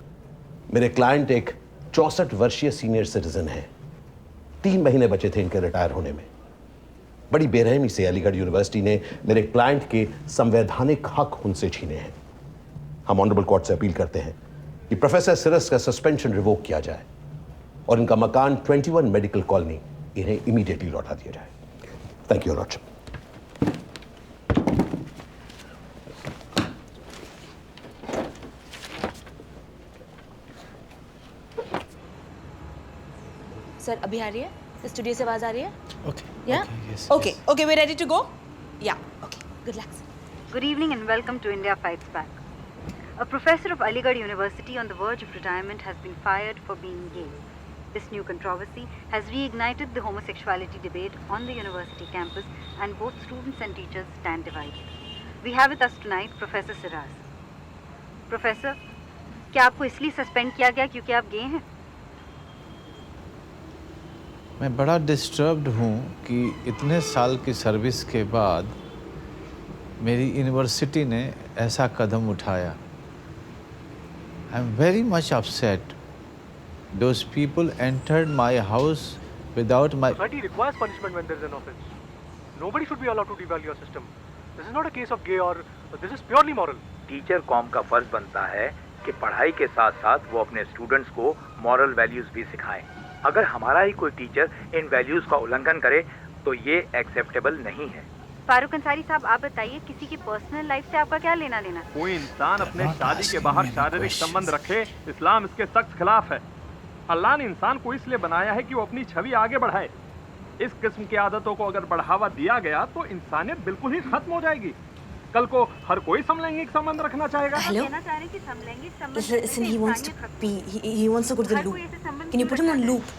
मेरे क्लाइंट एक 64 वर्षीय सीनियर सिटीजन है। 3 महीने बचे थे इनके रिटायर होने में। बड़ी बेरहमी से अलीगढ़ यूनिवर्सिटी ने मेरे क्लाइंट के संवैधानिक हक उनसे छीने हैं। हम ऑनरेबल कोर्ट से अपील करते हैं कि प्रोफेसर सिरस का सस्पेंशन रिवोक किया जाए और इनका मकान 21 मेडिकल कॉलोनी इन्हें इमीडिएटली लौटा दिया जाए। Thank you your lordship. Sir अभी आ रही है? स्टूडियो से आवाज आ रही है? Okay. Yeah? Okay, okay, we're ready to go? Yeah, okay. Good luck, sir. Good evening and welcome to India Fights Back. A professor of Aligarh University on the verge of retirement has been fired for being gay. This new controversy has reignited the homosexuality debate on the university campus, and both students and teachers stand divided. We have with us tonight Professor Siraz. Professor, क्या आपको इसलिए suspend किया गया क्योंकि आप गे हैं? मैं बड़ा डिस्टर्ब्ड हूँ कि इतने साल की सर्विस के बाद मेरी यूनिवर्सिटी ने ऐसा कदम उठाया। I am very much upset. Those people entered my house without my Society requires punishment when there is an offense. Nobody should be allowed to devalue your system. This is not a case of gay or this is purely moral. Teacher com का फर्ज बनता है कि पढ़ाई के साथ साथ वो अपने स्टूडेंट्स को मॉरल वैल्यूज भी सिखाएं। अगर हमारा ही कोई टीचर इन वैल्यूज का उल्लंघन करे तो ये एक्सेप्टेबल नहीं है। फारूक अंसारी साहब, आप बताइए, किसी की पर्सनल लाइफ से आपका क्या लेना देना? कोई इंसान अपने शादी के बाहर शारीरिक संबंध रखे, इस्लाम इसके सख्त खिलाफ है। अल्लाह ने इंसान को इसलिए बनाया है कि वो अपनी छवि आगे बढ़ाए। इस किस्म की आदतों को अगर बढ़ावा दिया गया तो इंसानियत बिल्कुल ही खत्म हो जाएगी। कल को हर कोई समलैंगिक संबंध रखना चाहेगा। Hello? कहना चाह रहे हैं कि समलैंगिक संबंध Listen, he wants to be, he wants to go to the loop. Can you put him on loop?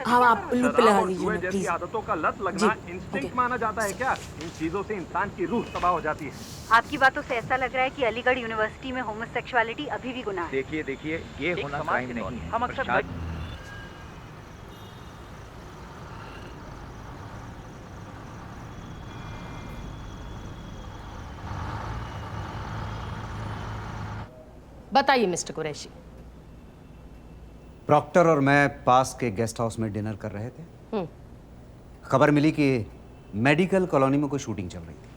हाँ आप loop पे लगा दीजिए ना, जैसी please. आदतों का लत लगना इंस्टिंक्ट माना जाता है क्या? इन चीजों से इंसान की रूह तबाह हो जाती है। आपकी बातों से ऐसा लग रहा है कि अलीगढ़ यूनिवर्सिटी में होमोसेक्सुअलिटी अभी भी गुनाह है। देखिए ये होना क्राइम नहीं है। हम अक्सर बताइए मिस्टर कुरैशी। प्रॉक्टर और मैं पास के गेस्ट हाउस में डिनर कर रहे थे। खबर मिली कि मेडिकल कॉलोनी में कोई शूटिंग चल रही थी।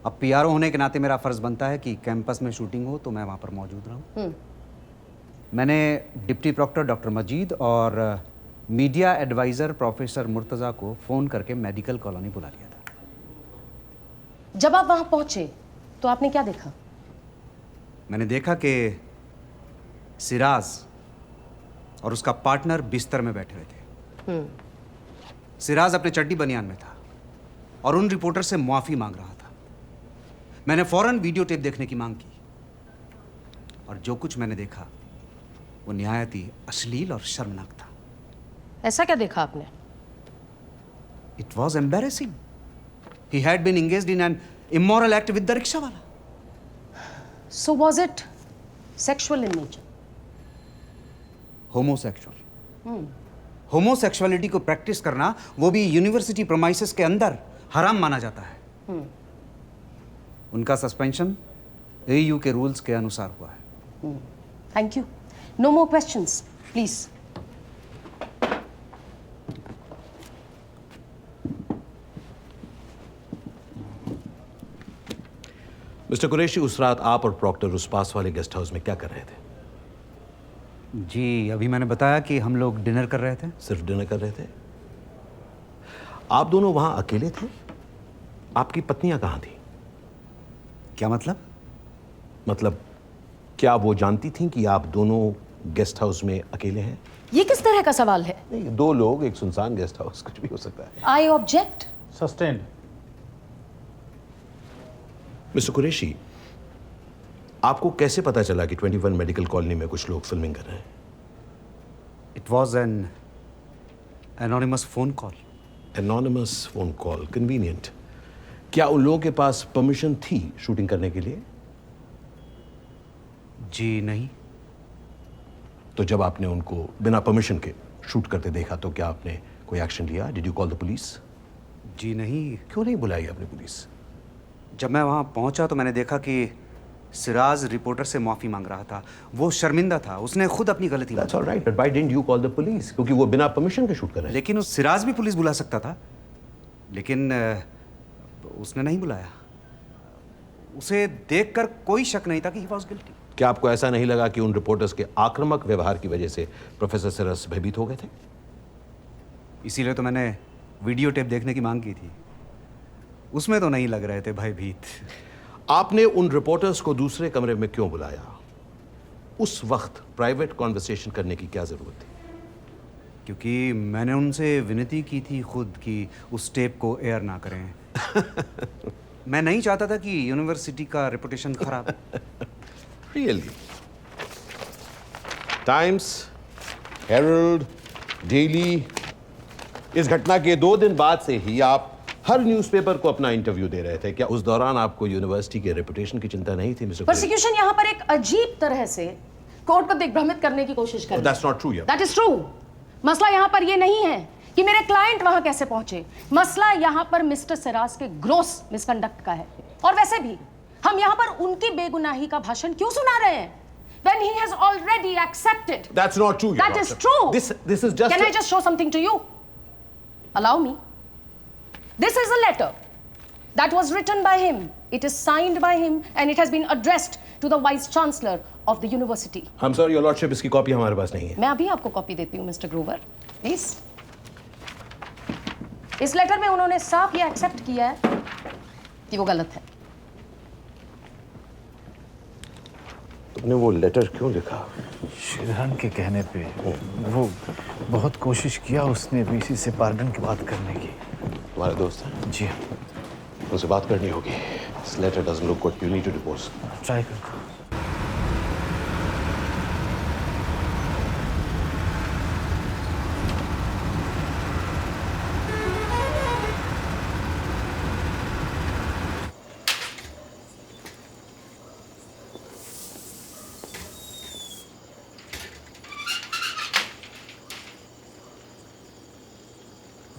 अब PRO होने के नाते मेरा फर्ज बनता है कि कैंपस में शूटिंग हो तो मैं वहां पर मौजूद रहूं। मैंने डिप्टी प्रॉक्टर डॉक्टर मजीद और मीडिया एडवाइजर प्रोफेसर मुर्तजा को फोन करके मेडिकल कॉलोनी बुला लिया था। जब आप वहां पहुंचे तो आपने क्या देखा? मैंने देखा कि सिराज और उसका पार्टनर बिस्तर में बैठे हुए थे। सिराज अपने चड्डी बनियान में था और उन रिपोर्टर से मुआफी मांग रहा था। मैंने फौरन वीडियो टेप देखने की मांग की और जो कुछ मैंने देखा वो निहायत ही अश्लील और शर्मनाक था। ऐसा क्या देखा आपने? It was embarrassing. He had been engaged in an immoral act with the rickshaw wala. So was it sexual in nature? Homosexual. Homosexuality को प्रैक्टिस करना वो भी यूनिवर्सिटी प्रोमाइसेस के अंदर हराम माना जाता है। उनका सस्पेंशन एयू के रूल्स के अनुसार हुआ है। Thank you. No more questions please. Mister Qureshi, उस रात आप और प्रॉक्टर उस पास वाले गेस्ट हाउस में क्या कर रहे थे? जी अभी मैंने बताया कि हम लोग डिनर कर रहे थे। सिर्फ डिनर कर रहे थे? आप दोनों वहां अकेले थे? आपकी पत्नियां कहां थी? क्या मतलब? मतलब क्या वो जानती थीं कि आप दोनों गेस्ट हाउस में अकेले हैं? ये किस तरह का सवाल है? नहीं, दो लोग, एक सुनसान गेस्ट हाउस, कुछ भी हो सकता है। I object. Sustained. Mister Qureshi, आपको कैसे पता चला कि 21 मेडिकल कॉलोनी में कुछ लोग फिल्मिंग कर रहे हैं? It was an anonymous phone call. Anonymous phone call, convenient. क्या उन लोगों के पास परमिशन थी शूटिंग करने के लिए? जी नहीं। तो जब आपने उनको बिना परमिशन के शूट करते देखा तो क्या आपने कोई एक्शन लिया? Did you call the police? जी नहीं। क्यों नहीं बुलाई आपने पुलिस? जब मैं वहां पहुंचा तो मैंने देखा कि सिराज रिपोर्टर से माफी मांग रहा था। वो शर्मिंदा था, उसने खुद अपनी गलती That's all right, but why didn't you call the police? क्योंकि वो बिना परमिशन के शूट कर रहे हैं। लेकिन उस सिराज भी पुलिस बुला सकता था, लेकिन उसने नहीं बुलाया। उसे देखकर कोई शक नहीं था कि he was guilty। क्या आपको ऐसा नहीं लगा कि उन रिपोर्टर्स के आक्रामक व्यवहार की वजह से प्रोफेसर सिराज भयभीत हो गए थे? इसीलिए तो मैंने वीडियो टेप देखने की मांग की थी। उसमें तो नहीं लग रहे थे भयभीत। आपने उन रिपोर्टर्स को दूसरे कमरे में क्यों बुलाया? उस वक्त प्राइवेट कॉन्वर्सेशन करने की क्या जरूरत थी? क्योंकि मैंने उनसे विनती की थी खुद कि उस टेप को एयर ना करें। मैं नहीं चाहता था कि यूनिवर्सिटी का रेपुटेशन खराब। रियली? टाइम्स, हेरल्ड, डेली, इस घटना के 2 दिन बाद से ही आप हर न्यूज़पेपर को अपना इंटरव्यू दे रहे थे। क्या उस दौरान आपको यूनिवर्सिटी के रेपुटेशन की चिंता नहीं थी मिस्टर? प्रोसिक्यूशन यहाँ पर एक अजीब तरह से कोर्ट को दिग्भ्रमित करने की कोशिश कर रही है। That's not true, That is true। मसला यहाँ पर ये नहीं है कि मेरे क्लाइंट वहां कैसे पहुंचे। मसला यहाँ पर मिस्टर सिराज के ग्रोस मिसकंडक्ट का है। और वैसे भी हम यहाँ पर उनकी बेगुनाही का भाषण क्यों सुना रहे हैं? When he has already accepted। That's not true, Your That is Lordship. true। This is just. Can I just show something to you? Allow me। This is a letter that was written by him. It is signed by him and it has been addressed to the Vice Chancellor of the university. I'm sorry, Your Lordship, इसकी copy हमारे पास नहीं है। मैं अभी आपको copy देती हूँ mister Grover, please. इस लेटर में उन्होंने साफ ये एक्सेप्ट किया है कि वो गलत है। तुमने वो लेटर क्यों लिखा? शिरहन के कहने पे वो बहुत कोशिश किया उसने वीसी से पार्डन की बात करने की। तुम्हारे दोस्त हैं? जी हाँ। उनसे बात करनी होगी। This letter doesn't look good. You need to divorce. Try करो।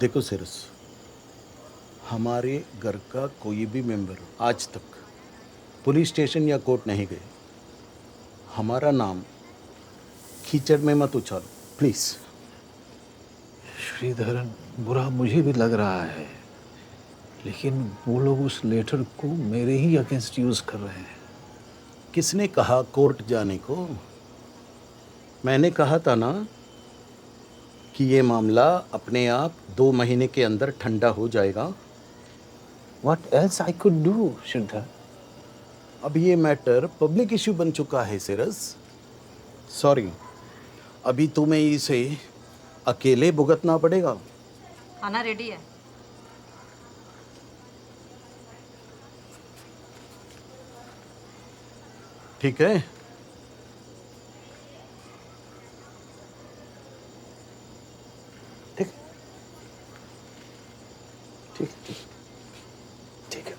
देखो सिरस, हमारे घर का कोई भी मेंबर आज तक पुलिस स्टेशन या कोर्ट नहीं गए। हमारा नाम कीचड़ में मत उछालो प्लीज। श्रीधरन, बुरा मुझे भी लग रहा है, लेकिन वो लोग उस लेटर को मेरे ही अगेंस्ट यूज कर रहे हैं। किसने कहा कोर्ट जाने को? मैंने कहा था ना कि ये मामला अपने आप 2 महीने के अंदर ठंडा हो जाएगा। What else I could do, Shridhar? अब ये मैटर पब्लिक इश्यू बन चुका है सिरस। सॉरी, अभी तुम्हें इसे अकेले भुगतना पड़ेगा। खाना रेडी है। ठीक है, ठीक ठीक ठीक है।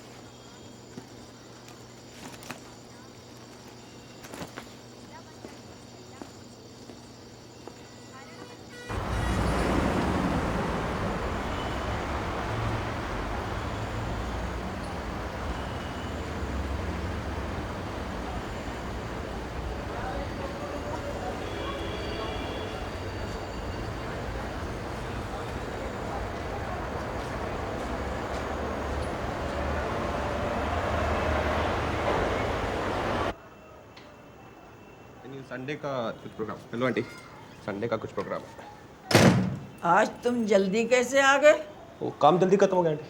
संडे का कुछ प्रोग्राम। हेलो आंटी, संडे का कुछ प्रोग्राम है। आज तुम जल्दी कैसे आ गए? वो काम जल्दी खत्म हो गया आंटी।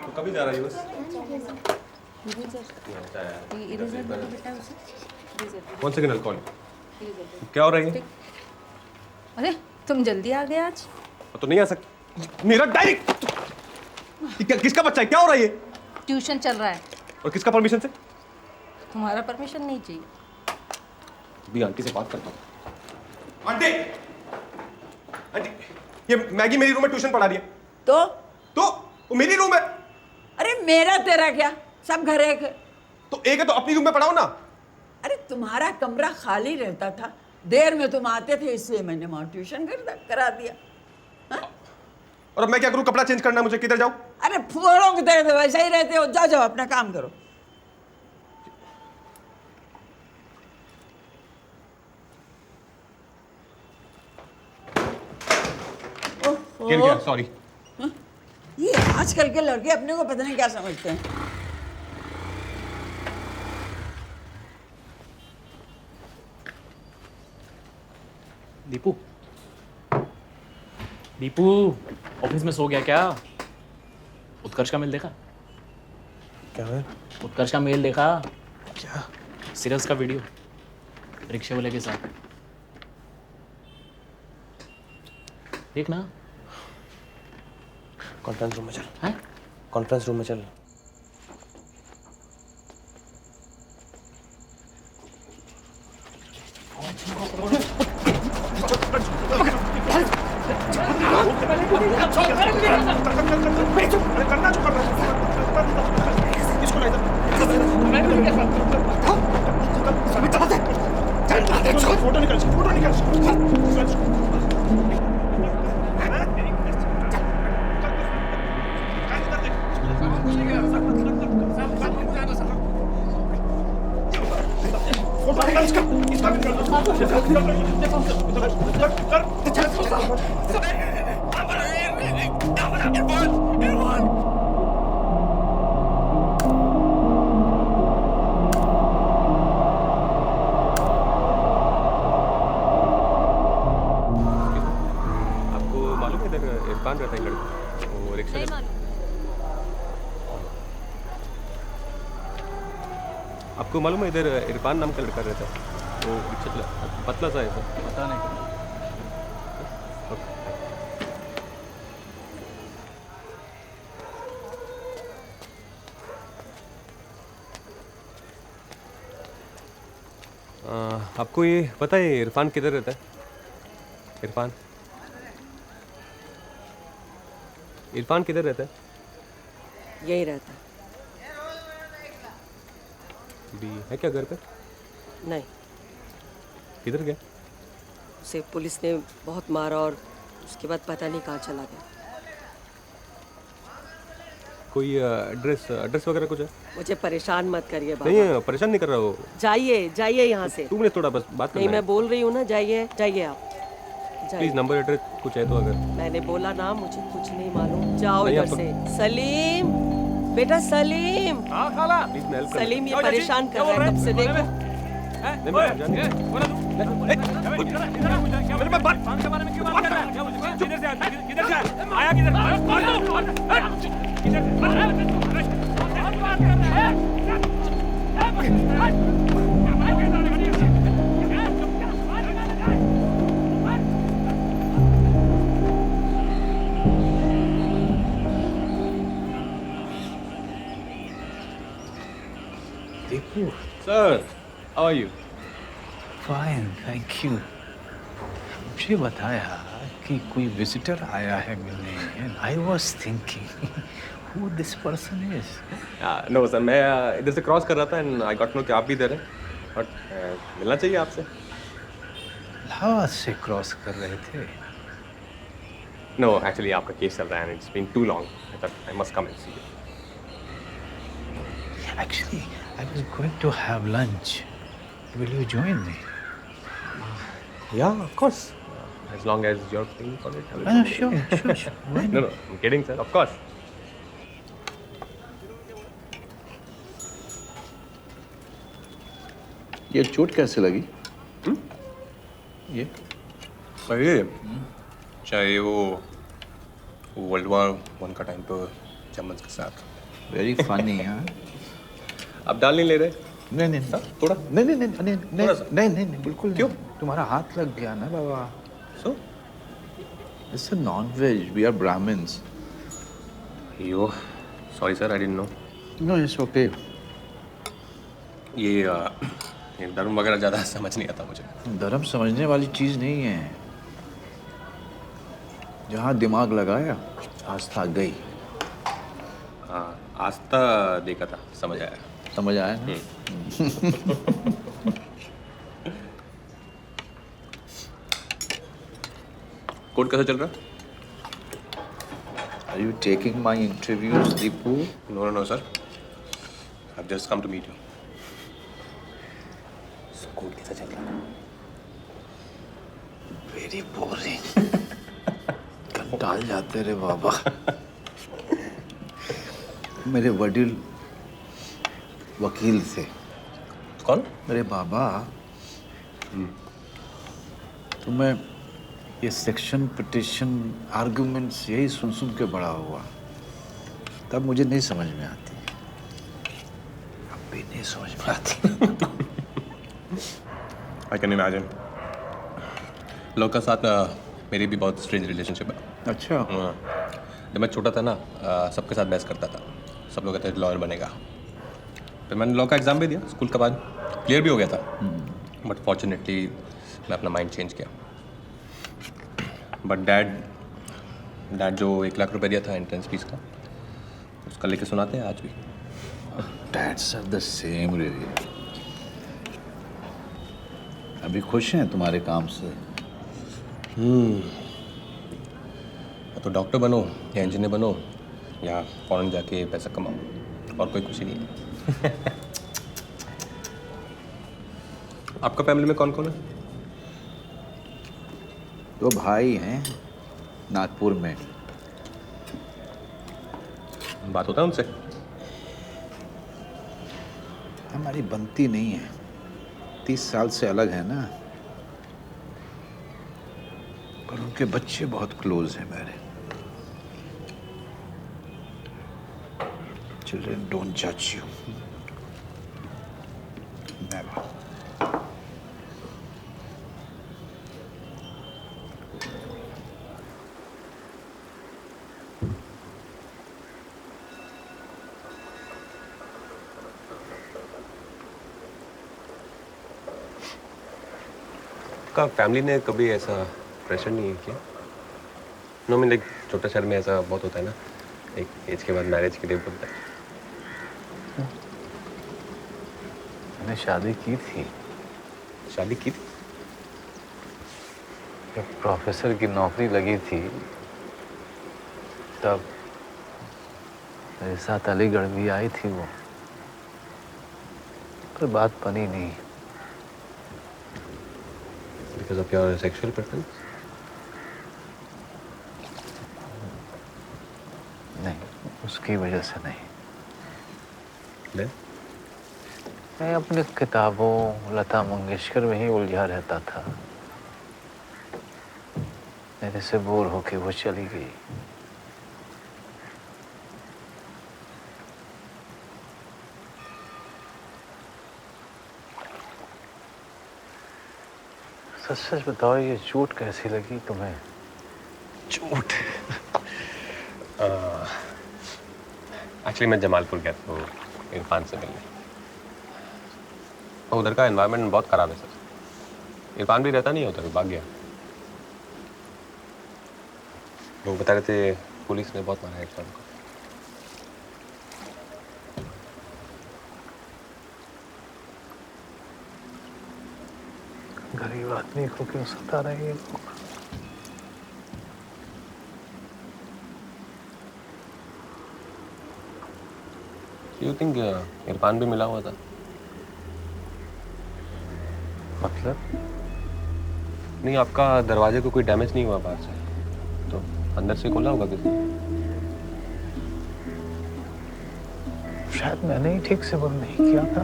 तो कभी जा रही हो? One second, call. क्या हो रही है? अरे तुम जल्दी आ गए आज। तो नहीं आ सकती। मेरा डायरी किसका बच्चा है? क्या हो रहा है ये? ट्यूशन चल रहा है। और किसका परमिशन से? तुम्हारा परमिशन नहीं चाहिए। भी आंटी से बात करता हूँ। आंटी, आंटी, ये मैगी मेरी रूम में ट्यूशन पढ़ा रही है। तो वो मेरी रूम है। अरे मेरा तेरा क्या, सब घर एक है। तो एक है तो अपनी रूम में पढ़ाओ ना। अरे तुम्हारा कमरा खाली रहता था, देर में तुम आते थे, इसलिए मैंने वहां ट्यूशन करा दिया। और अब मैं क्या करूँ? कपड़ा चेंज करना है मुझे, किधर जाऊँ? अरे फूलों की तरह वैसे ही रहते हो, जाओ जाओ अपना काम करो। क्या? सॉरी। ये आजकल के लड़के अपने को पता नहीं क्या समझते हैं। दीपू, दीपू ऑफिस में सो गया क्या? उत्कर्ष का मेल देखा? क्या है? उत्कर्ष का मेल देखा? क्या? सीरियस का वीडियो रिक्शे वाले के साथ। देख ना। कॉन्फ्रेंस रूम में चल। हैं? कॉन्फ्रेंस रूम में चल। फोटो निकाल। आपको मालूम है इधर इरफान रहता है लड़का, वो रिक्शा नहीं मालूम। आपको मालूम है इधर इरफान नाम का लड़का रहता है, वो रिक्शा चला, पतला सा है सर। पता नहीं। आपको ये पता है इरफान किधर रहता है? इरफान इरफान किधर रहता है? यही रहता है। भी है क्या घर पे? नहीं, किधर गया? उसे पुलिस ने बहुत मारा और उसके बाद पता नहीं कहाँ चला गया। कोई एड्रेस वगैरह कुछ है? मुझे परेशान मत करिए बाबा। नहीं परेशान नहीं कर रहा हो। जाइए जाइए यहाँ से। तुमने थोड़ा बस बात नहीं, करना मैं बोल रही हूँ ना, जाइए जाइए आप। प्लीज नंबर एड्रेस कुछ है तो अगर। मैंने बोला ना, मुझे कुछ नहीं मालूम। जाओ नहीं, इधर आप- से। सलीम, बेटा सलीम। हाँ खाला। प्लीज मैं हेल्प कर। सलीम ये परेशान कर रहा है, कब से देखो। नहीं मैं जान नहीं। मेरे में बात के बारे में क्यों बात कर रहा है? किधर से आया? किधर? Deepu, sir, how are you? Fine, thank you. मुझे बताया कि कोई विजिटर आया है मिलने and I was thinking who this person is. No sir, मैं इधर से क्रॉस कर रहा था एंड आई गॉट नो कि आप भी इधर हैं और मिलना चाहिए आपसे। इलाहाबाद से क्रॉस कर रहे थे? नो, एक्चुअली आपका केस चल रहा है and it's been too long, I thought I must come and see you. Actually, I was going to have lunch. Will you join me? Yeah, of course. As long as you're paying for it. I will No, come. sure. Why No, I'm kidding, sir. Of course. ये चोट कैसे लगी? ये ये चाहे वो world war 1 का time पर चम्मच के साथ। Very funny. हाँ, आप डाल नहीं ले रहे? नहीं थोड़ा नहीं बिल्कुल। क्यों? तुम्हारा हाथ लग गया ना बाबा। So it's a non veg, we are Brahmins. Yo sorry sir, I didn't know. No it's okay. ये धर्म वगैरह ज़्यादा समझ नहीं आता मुझे। धर्म समझने वाली चीज़ नहीं है। जहाँ दिमाग लगाया आस्था गई। हाँ, आस्था देखा था, समझ आया। समझ आया ना? कोर्ट कैसा चल रहा? Are you taking my interviews, Deepu? No, sir. I've just come to meet you. So, court कैसा चल रहा? Very boring. कंटाल जाते रे बाबा। मेरे वडील वकील थे। कौन? मेरे बाबा। तो मैं ये सेक्शन पिटिशन आर्गुमेंट्स यही सुन के बड़ा हुआ, तब मुझे नहीं समझ में आती। अब भी नहीं समझ में आती। I can imagine. लोग का साथ मेरी भी बहुत स्ट्रेंज रिलेशनशिप है। अच्छा। जब मैं छोटा था ना, सबके साथ बहस करता था। सब लोग कहते थे लॉयर बनेगा। फिर मैंने लॉ का एग्ज़ाम भी दिया स्कूल के बाद, क्लियर भी हो गया था। बट फॉर्चुनेटली मैं अपना माइंड चेंज किया। बट डैड जो 1 लाख रुपए दिया था एंट्रेंस फीस का, उसका लेके सुनाते हैं आज भी। Dads are the same really. अभी खुश हैं तुम्हारे काम से? तो डॉक्टर बनो या इंजीनियर बनो या फॉरेन जाके पैसा कमाओ, और कोई खुशी नहीं है। आपका फैमिली में कौन कौन है? 2 भाई हैं नागपुर में। बात होता है उनसे? हमारी बनती नहीं है, 30 साल से अलग है ना। पर उनके बच्चे बहुत क्लोज हैं मेरे। Children don't judge you. Never. का फैमिली ने कभी ऐसा प्रेशर नहीं किया? नो मीन लाइक छोटा शहर में ऐसा बहुत होता है ना, एक एज के बाद मैरिज के लिए बोलता है। मैंने शादी की थी। शादी की थी? जब प्रोफेसर की नौकरी लगी थी तब मेरे साथ अलीगढ़ भी आई थी वो, पर बात बनी नहीं। Because of your sexual preference? नहीं, उसकी वजह से नहीं। Then? मैं अपने किताबों, लता मंगेशकर में ही उलझा रहता था। मेरे से बोर होके वो चली गई। सच सच बताओ, ये चोट कैसी लगी तुम्हें? चोट? एक्चुअली मैं जमालपुर गया था इरफान से मिलने। तो उधर का एनवायरनमेंट बहुत ख़राब है सर। इरफान भी रहता नहीं है उधर, भाग गया। लोग बता रहे थे पुलिस ने बहुत मारा है इरफान को। गरीब आदमी को क्यों सता रहे हैं लोग? यू थिंक इरफान भी मिला हुआ था? मतलब? नहीं, आपका दरवाजे को कोई डैमेज नहीं हुआ बाहर से, तो अंदर से खोला होगा किसी ने। शायद मैंने ही ठीक से बंद नहीं किया था।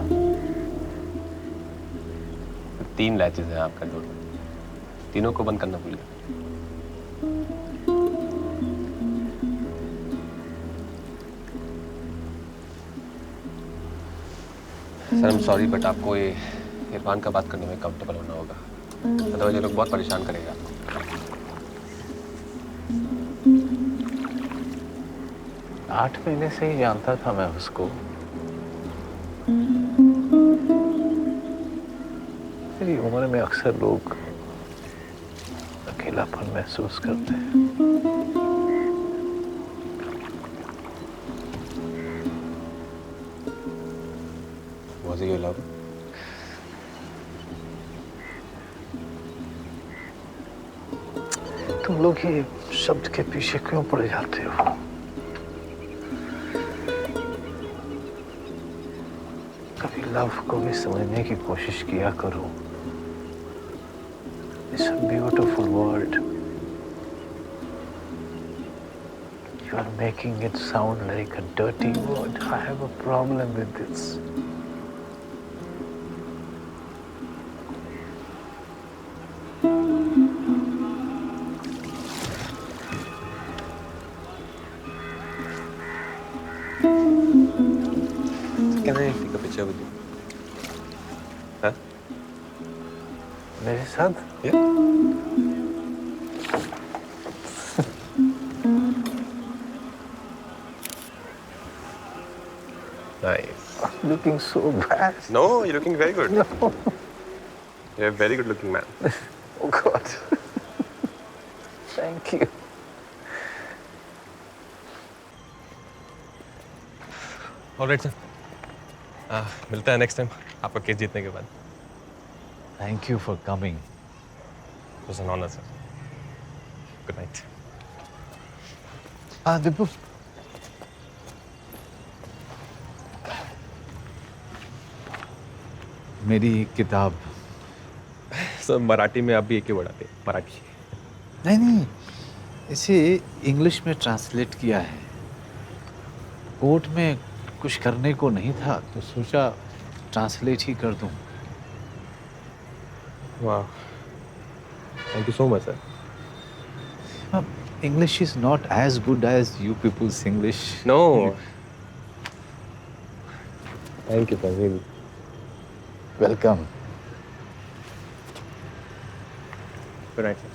3 लैचेस हैं आपका डोर में, तीनों को बंद करना भूल गया। Sir, I am sorry but आपको ये इरफान का बात करने में कंफर्टेबल होना होगा, अदरवाइज ये लोग बहुत परेशान करेगा आपको। 8 महीने से ही जानता था मैं उसको। मेरी उम्र में अक्सर लोग अकेलापन महसूस करते हैं। Was he your lover? तुम लोग ये शब्द के पीछे क्यों पड़े जाते हो? कभी लव को भी समझने की कोशिश किया करो। It's a beautiful word. You are making it sound like a dirty word. I have a problem with this. Can I take a picture with you? Huh? मेरे साथ? Yeah. Nice. I'm looking so bad. No, you're looking very good. No. You're a very good looking man. Oh God. Thank you. All right, sir. मिलता है next time आपका case जीतने के बाद। Thank you for coming. It was an honor, sir. Good night. दिब्बू। मेरी किताब। Sir, Marathi में आप भी एक ही वर्ड आते हैं, मराठी। नहीं, इसे इंग्लिश में ट्रांसलेट किया है। कोर्ट में कुछ करने को नहीं था तो सोचा ट्रांसलेट ही कर दूं। वाह, thank you so much sir. English is not as good as you people's English. No. Thank you, Praveen. Welcome. Good night, sir.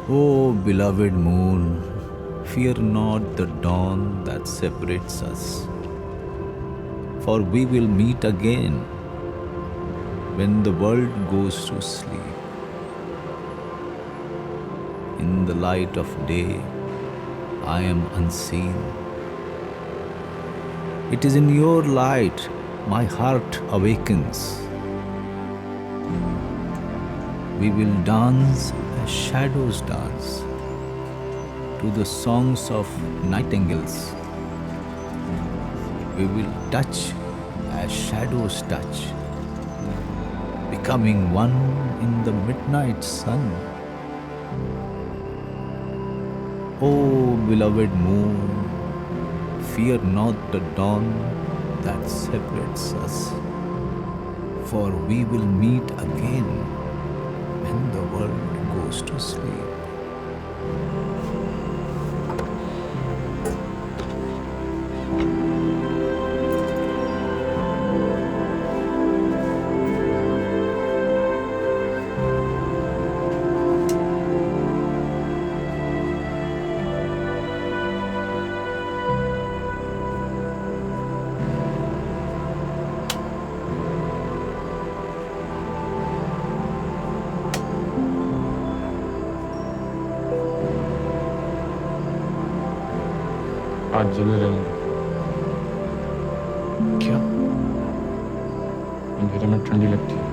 O beloved moon, fear not the dawn that separates us, for we will meet again when the world goes to sleep. In the light of day, I am unseen. It is in your light my heart awakens. We will dance as shadows dance to the songs of nightingales. We will touch as shadows touch, becoming one in the midnight sun. O beloved moon, fear not the dawn that separates us, for we will meet again when the world goes to sleep. हाथ जल रहे हैं। क्या? अंधेरे में ठंडी लगती है।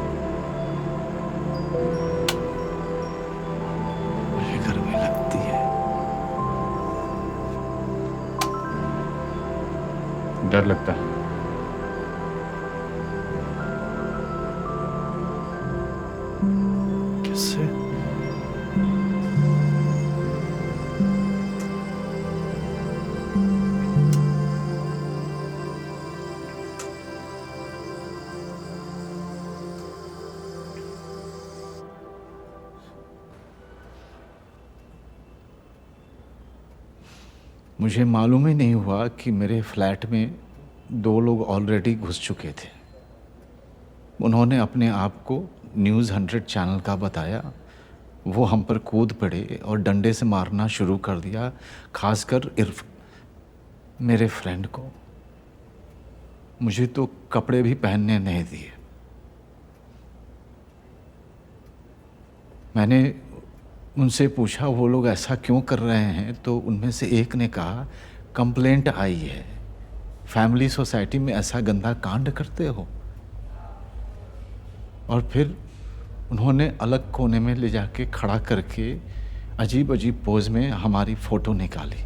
मुझे गर्मी लगती है। डर लगता है। किससे? मुझे मालूम ही नहीं हुआ कि मेरे फ्लैट में 2 लोग ऑलरेडी घुस चुके थे। उन्होंने अपने आप को न्यूज़ 100 चैनल का बताया। वो हम पर कूद पड़े और डंडे से मारना शुरू कर दिया, खासकर इर्फ मेरे फ्रेंड को। मुझे तो कपड़े भी पहनने नहीं दिए। मैंने उनसे पूछा वो लोग ऐसा क्यों कर रहे हैं, तो उनमें से एक ने कहा कंप्लेंट आई है, फैमिली सोसाइटी में ऐसा गंदा कांड करते हो। और फिर उन्होंने अलग कोने में ले जाके खड़ा करके अजीब अजीब पोज में हमारी फोटो निकाली।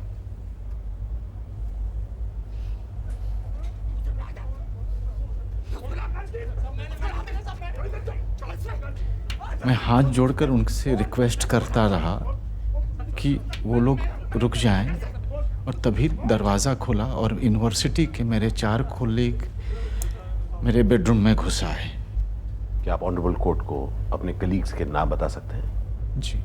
मैं हाथ जोड़कर उनसे रिक्वेस्ट करता रहा कि वो लोग रुक जाएं, और तभी दरवाज़ा खुला और यूनिवर्सिटी के मेरे 4 कोलीग मेरे बेडरूम में घुस आए। क्या आप ऑनरेबल कोर्ट को अपने कलीग्स के नाम बता सकते हैं? जी।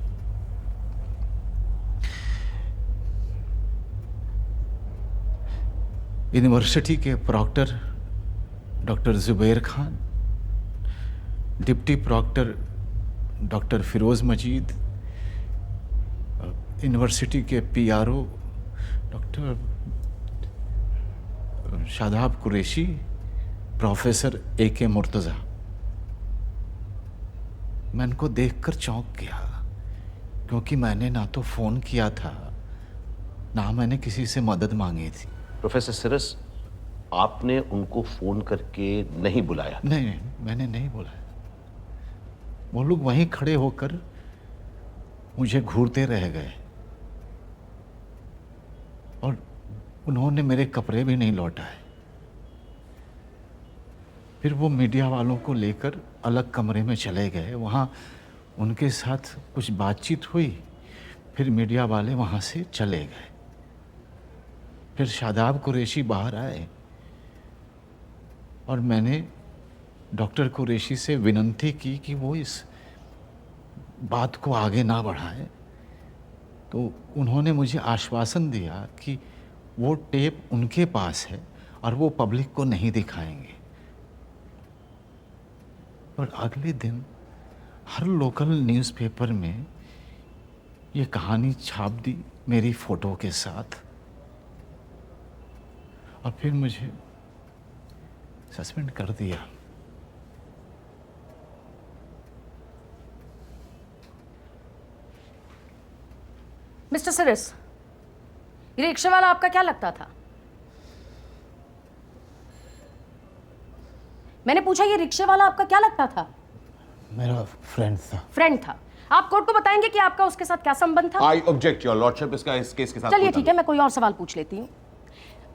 यूनिवर्सिटी के proctor doctor Zubair Khan, deputy proctor doctor Firoz Majeed, university के PRO doctor Shadab Qureshi, professor AK Murtaza. मैं इनको देखकर चौंक गया, क्योंकि मैंने ना तो फ़ोन किया था, ना मैंने किसी से मदद मांगी थी। प्रोफेसर सिरस, आपने उनको फ़ोन करके नहीं बुलाया? नहीं, मैंने नहीं बुलाया। वो लोग वहीं खड़े होकर मुझे घूरते रह गए, और उन्होंने मेरे कपड़े भी नहीं लौटाए। फिर वो मीडिया वालों को लेकर अलग कमरे में चले गए। वहाँ उनके साथ कुछ बातचीत हुई, फिर मीडिया वाले वहाँ से चले गए। फिर शादाब कुरैशी बाहर आए और मैंने डॉक्टर कुरैशी से विनती की कि वो इस बात को आगे ना बढ़ाएं। तो उन्होंने मुझे आश्वासन दिया कि वो टेप उनके पास है और वो पब्लिक को नहीं दिखाएंगे। पर अगले दिन हर लोकल न्यूज़पेपर में ये कहानी छाप दी मेरी फ़ोटो के साथ, और फिर मुझे सस्पेंड कर दिया। मिस्टर सिरस, ये रिक्शा वाला आपका क्या लगता था? मैंने पूछा ये रिक्शे वाला आपका क्या लगता था? मेरा फ्रेंड था। फ्रेंड था। आप कोर्ट को बताएंगे कि आपका उसके साथ क्या संबंध था? I object your lordship. इसका इस केस के साथ चलिए ठीक है, मैं कोई और सवाल पूछ लेती हूँ।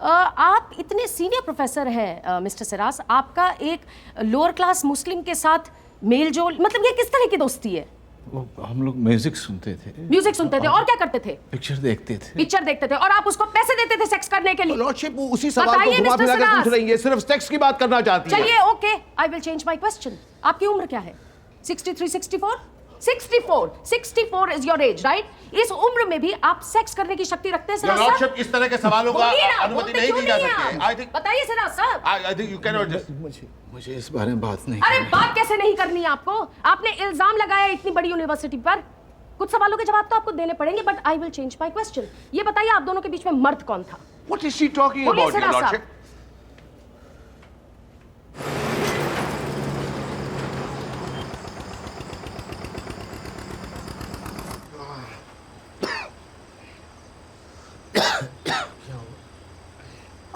आप इतने सीनियर प्रोफेसर हैं मिस्टर सिराज, आपका एक लोअर क्लास मुस्लिम के साथ मेल जोल, मतलब ये किस तरह की दोस्ती है? वो हम लोग म्यूजिक सुनते थे। म्यूजिक सुनते थे और क्या करते थे? पिक्चर देखते थे। पिक्चर देखते थे और आप उसको पैसे देते थे सेक्स करने के लिए? लॉर्डशिप उसी सवाल को घुमा फिरा कर पूछ रही है, सिर्फ सेक्स की बात करना चाहती है। चलिए okay, I will change my question. आपकी उम्र क्या है? 63, 64? 64 इज योर एज, राइट? इस उम्र में भी आप सेक्स करने की शक्ति रखते हैं सिराज साहब? इस तरह के सवालों का अनुमति नहीं दी जा सकती। आई थिंक, बताइए सिराज साहब। I think you can not just. मुझे इस बारे में बात नहीं। अरे बात कैसे नहीं करनी है आपको? आपने इल्जाम लगाया इतनी बड़ी यूनिवर्सिटी पर, कुछ सवालों के जवाब तो आपको देने पड़ेंगे, but I will change my question. ये बताइए आप दोनों के बीच में मर्द कौन था? What is she talking about, your lordship?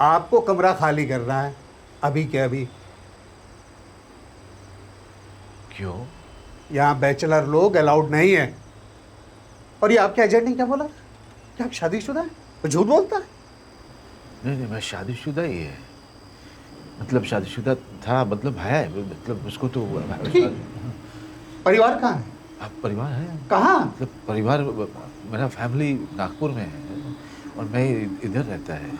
आपको कमरा खाली करना है अभी के अभी। क्यों? यहाँ बैचलर लोग अलाउड नहीं है। और ये आपके एजेंट ने क्या बोला? क्या आप शादीशुदा है? वो झूठ बोलता है। नहीं, मैं शादीशुदा ही है। मतलब शादीशुदा था, मतलब है, मतलब उसको तो परिवार कहाँ है? आप परिवार है कहाँ? मतलब परिवार, मेरा फैमिली नागपुर में है और मैं इधर रहता है।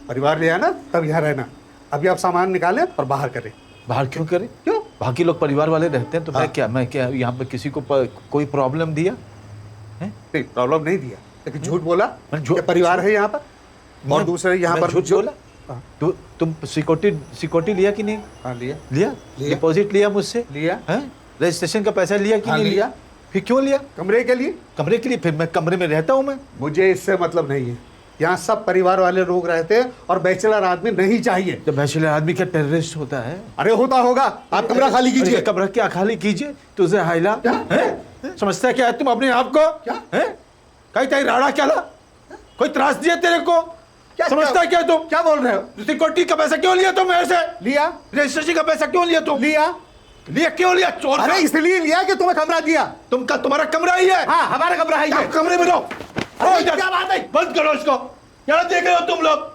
परिवार ले आना तब यहाँ रहना। अभी आप सामान निकालें और बाहर करें। बाहर क्यों करें? क्यों? बाकी लोग परिवार वाले रहते हैं तो मैं क्या यहाँ पे किसी को कोई प्रॉब्लम दिया है? नहीं, प्रॉब्लम नहीं दिया, लेकिन झूठ बोला। परिवार है यहाँ पर और दूसरे यहाँ पर झूठ बोला। तुम सिक्योरिटी लिया कि नहीं? हाँ, लिया। डिपॉजिट लिया मुझसे? लिया है। रजिस्ट्रेशन का पैसा लिया कि नहीं लिया? फिर क्यों लिया? कमरे के लिए। कमरे के लिए? फिर मैं कमरे में रहता हूँ। मैं, मुझे इससे मतलब नहीं है। यहाँ सब परिवार वाले लोग रहते हैं और बैचलर आदमी नहीं चाहिए। तो बैचलर आदमी क्या टेररिस्ट होता है? अरे होता होगा। आप कमरा खाली कीजिए। कमरा क्या खाली कीजिए? तुझे हाइला समझता है क्या तुम अपने आप को? कहीं कहीं राड़ा क्या ला? कोई त्रास दिया तेरे को? समझता है क्या तुम? क्या बोल रहे हो? सिक्योरिटी का पैसा क्यों लिया तुम मेरे से? लिया। रजिस्ट्रेशन का पैसा क्यों लिया तुम? लिया क्यों लिया? चोर। अरे इसलिए लिया कि तुम्हें कमरा दिया। तुम्हारा कमरा ही है। हाँ, हमारा कमरा है। कमरे में रहो। क्या बात है? बंद करो इसको। यहाँ देख रहे हो तुम लोग?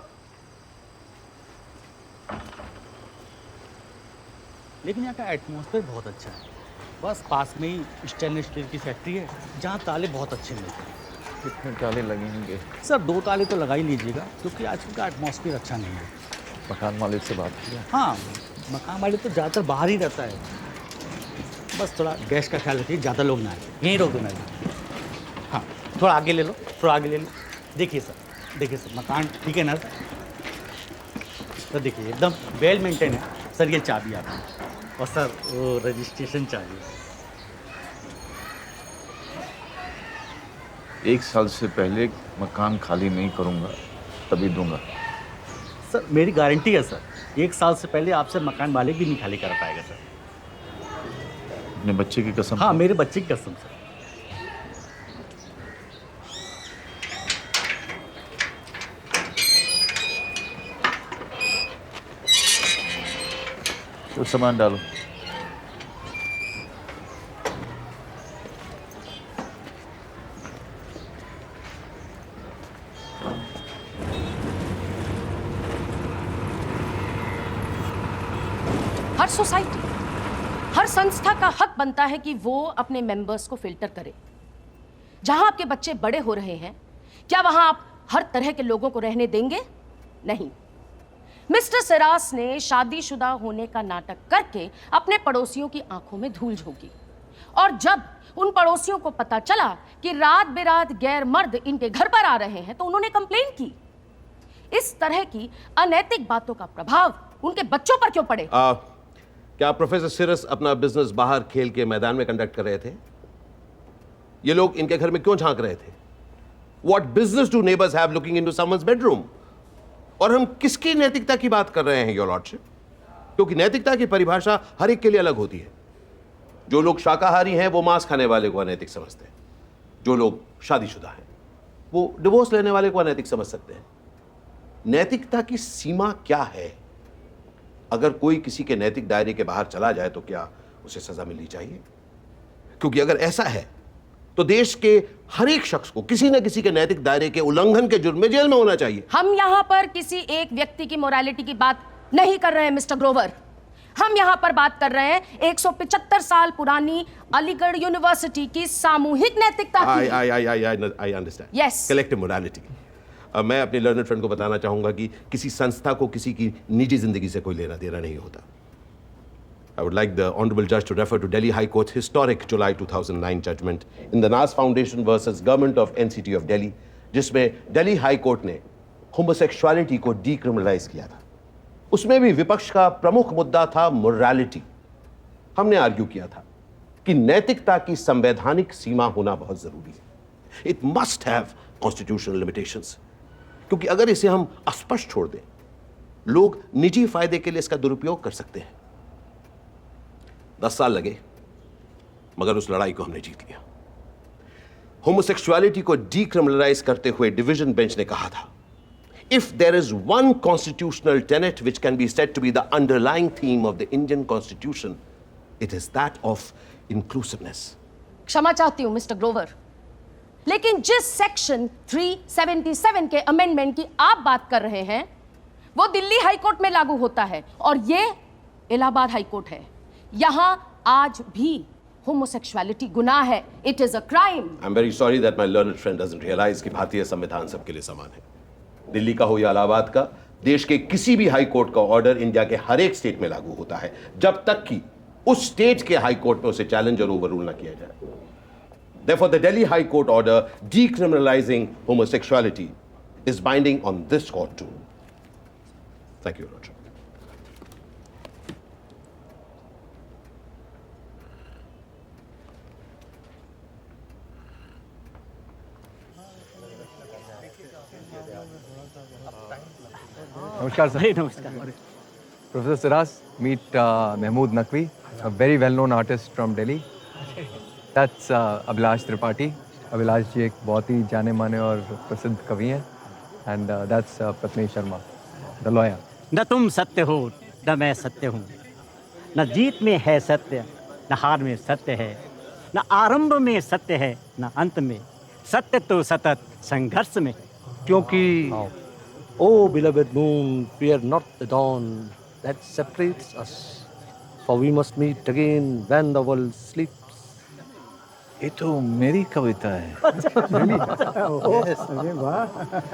लेकिन यहाँ का एटमॉस्फेयर बहुत अच्छा है। बस पास में ही स्टेनलेस स्टील की फैक्ट्री है जहाँ ताले बहुत अच्छे मिलते हैं। कितने ताले लगेंगे? सर 2 ताले तो लगा ही लीजिएगा क्योंकि आजकल का एटमॉस्फेयर अच्छा नहीं है। मकान मालिक से बात किया? हाँ, मकान मालिक तो ज़्यादातर बाहर ही रहता है। बस थोड़ा गैस का ख्याल रखिए, ज़्यादा लोग ना आए। यहीं रोक दो मैडम। हाँ, थोड़ा आगे ले लो, थोड़ा आगे ले लो। देखिए सर, मकान ठीक है ना सर? देखिए एकदम वेल मेंटेन है सर। ये चाबी आपकी और सर वो रजिस्ट्रेशन चाबी। 1 साल से पहले मकान खाली नहीं करूंगा, तभी दूंगा। सर मेरी गारंटी है सर, 1 साल से पहले आपसे मकान मालिक भी नहीं खाली कर पाएगा सर। अपने बच्चे की कसम? हाँ, मेरे बच्चे की कसम सर। तो सामान डालो। हर सोसाइटी, हर संस्था का हक बनता है कि वो अपने मेंबर्स को फिल्टर करे। जहां आपके बच्चे बड़े हो रहे हैं, क्या वहां आप हर तरह के लोगों को रहने देंगे? नहीं। मिस्टर सिरास ने शादीशुदा होने का नाटक करके अपने पड़ोसियों की आंखों में धूल झोंकी और जब उन पड़ोसियों को पता चला कि रात बेरात गैर मर्द इनके घर पर आ रहे हैं तो उन्होंने कंप्लेन की। इस तरह की अनैतिक बातों का प्रभाव उनके बच्चों पर क्यों पड़े? क्या प्रोफेसर सिरस अपना बिजनेस बाहर खेल के मैदान में कंडक्ट कर रहे थे? ये लोग इनके घर में क्यों झांक रहे थे? What business do neighbors have looking into someone's bedroom? और हम किसकी नैतिकता की बात कर रहे हैं योर लॉर्डशिप? क्योंकि नैतिकता की परिभाषा हर एक के लिए अलग होती है। जो लोग शाकाहारी हैं वो मांस खाने वाले को अनैतिक समझते हैं। जो लोग शादीशुदा हैं वो डिवोर्स लेने वाले को अनैतिक समझ सकते हैं। नैतिकता की सीमा क्या है? अगर कोई किसी के नैतिक दायरे के बाहर चला जाए तो क्या उसे सजा मिलनी चाहिए? क्योंकि अगर ऐसा है तो देश के हर एक शख्स को किसी न किसी के नैतिक दायरे के उल्लंघन के जुर्म में जेल में होना चाहिए। हम यहाँ पर किसी एक व्यक्ति की मोरालिटी की बात नहीं कर रहे हैं मिस्टर ग्रोवर। हम यहाँ पर बात कर रहे हैं 175 साल पुरानी अलीगढ़ यूनिवर्सिटी की सामूहिक नैतिकता की। I understand. Yes. Collective morality. अब मैं अपने लर्नर फ्रेंड को बताना चाहूंगा कि किसी संस्था को किसी की निजी जिंदगी से कोई लेना देना नहीं होता। I would like the Honorable Judge to refer to Delhi High Court's historic July 2009 judgment in the Nas Foundation versus Government of NCT of Delhi, जिसमें दिल्ली हाई कोर्ट ने होमोसेक्सुअलिटी को डीक्रिमिनलाइज किया था। उसमें भी विपक्ष का प्रमुख मुद्दा था मोरालिटी। हमने आर्ग्यू किया था कि नैतिकता की संवैधानिक सीमा होना बहुत जरूरी है। It must have constitutional limitations, क्योंकि अगर इसे हम अस्पष्ट छोड़ दें, लोग निजी फायदे के लिए इसका दुरुपयोग कर सकते हैं। 10 साल लगे, मगर उस लड़ाई को हमने जीत लिया। होमोसेक्सुअलिटी को डीक्रिमिनलाइज करते हुए डिवीजन बेंच ने कहा था if there is one constitutional tenet which can be said to be the underlying theme of the Indian Constitution, it is that of inclusiveness. क्षमा चाहती हूं मिस्टर ग्रोवर, लेकिन जिस सेक्शन 377 के अमेंडमेंट की आप बात कर रहे हैं वो दिल्ली हाई कोर्ट में लागू होता है और ये इलाहाबाद हाई कोर्ट है। यहां आज भी होमोसेक्सुअलिटी गुनाह है। It is a crime. I'm very sorry that my learned friend doesn't realize कि भारतीय संविधान सबके लिए समान है। दिल्ली का हो या इलाहाबाद का, देश के किसी भी हाई कोर्ट का ऑर्डर इंडिया के हर एक स्टेट में लागू होता है जब तक कि उस स्टेट के हाई कोर्ट में उसे चैलेंज और ओवररूल ना किया जाए। Therefore, the Delhi High Court order decriminalizing homosexuality is binding on this court too. Thank you, Roger. नमस्कार सर। नमस्कार। Professor Siraj, meet Mahmood Naqvi, a very well-known artist from Delhi. That's Abhilash Tripathi. Abhilash ji एक बहुत ही जाने माने और प्रसिद्ध कवि हैं। And that's Pratnesh Sharma, the lawyer. न तुम सत्य हो न मैं सत्य हूँ, न जीत में है सत्य न हार में सत्य है, न आरंभ में सत्य है न अंत में, सत्य तो सतत संघर्ष में। क्योंकि Oh, beloved moon, fear not the dawn that separates us, for we must meet again when the world sleeps. ये तो मेरी कविता है।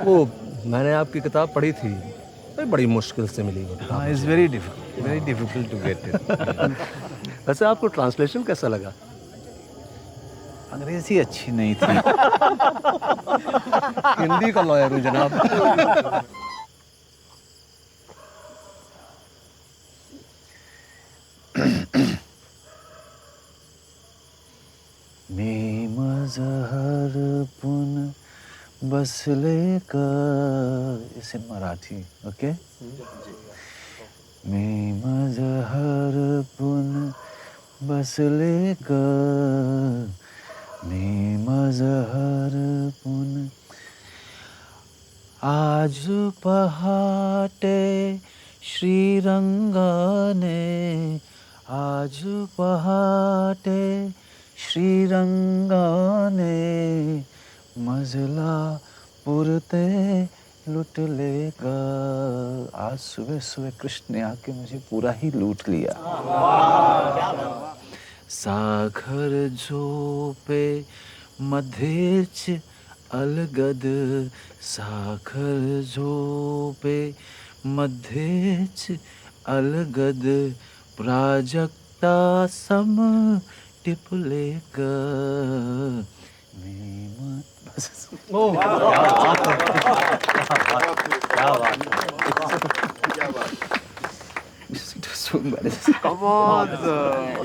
वो मैंने आपकी किताब पढ़ी थी, बड़ी मुश्किल से मिली। हाँ, it's very difficult to get it. वैसे आपको ट्रांसलेशन कैसा लगा? अंग्रेजी अच्छी नहीं थी। हिंदी का लॉयर हूँ जनाब। मी मजहर पुन बसले का, इस इन मराठी, ओके? मी मजहर पुन बसले का, मी मजहर पुन आज पहाटे श्रीरंगाने, आज पहाटे श्रीरंगाने मजला पुरते लुट लेगा। आज सुबह सुबह कृष्ण ने आके मुझे पूरा ही लूट लिया। सागर झोपे मध्येच अलगद, सागर झोपे मध्येच अलगद, प्राजक्ता सम टिप लेगा।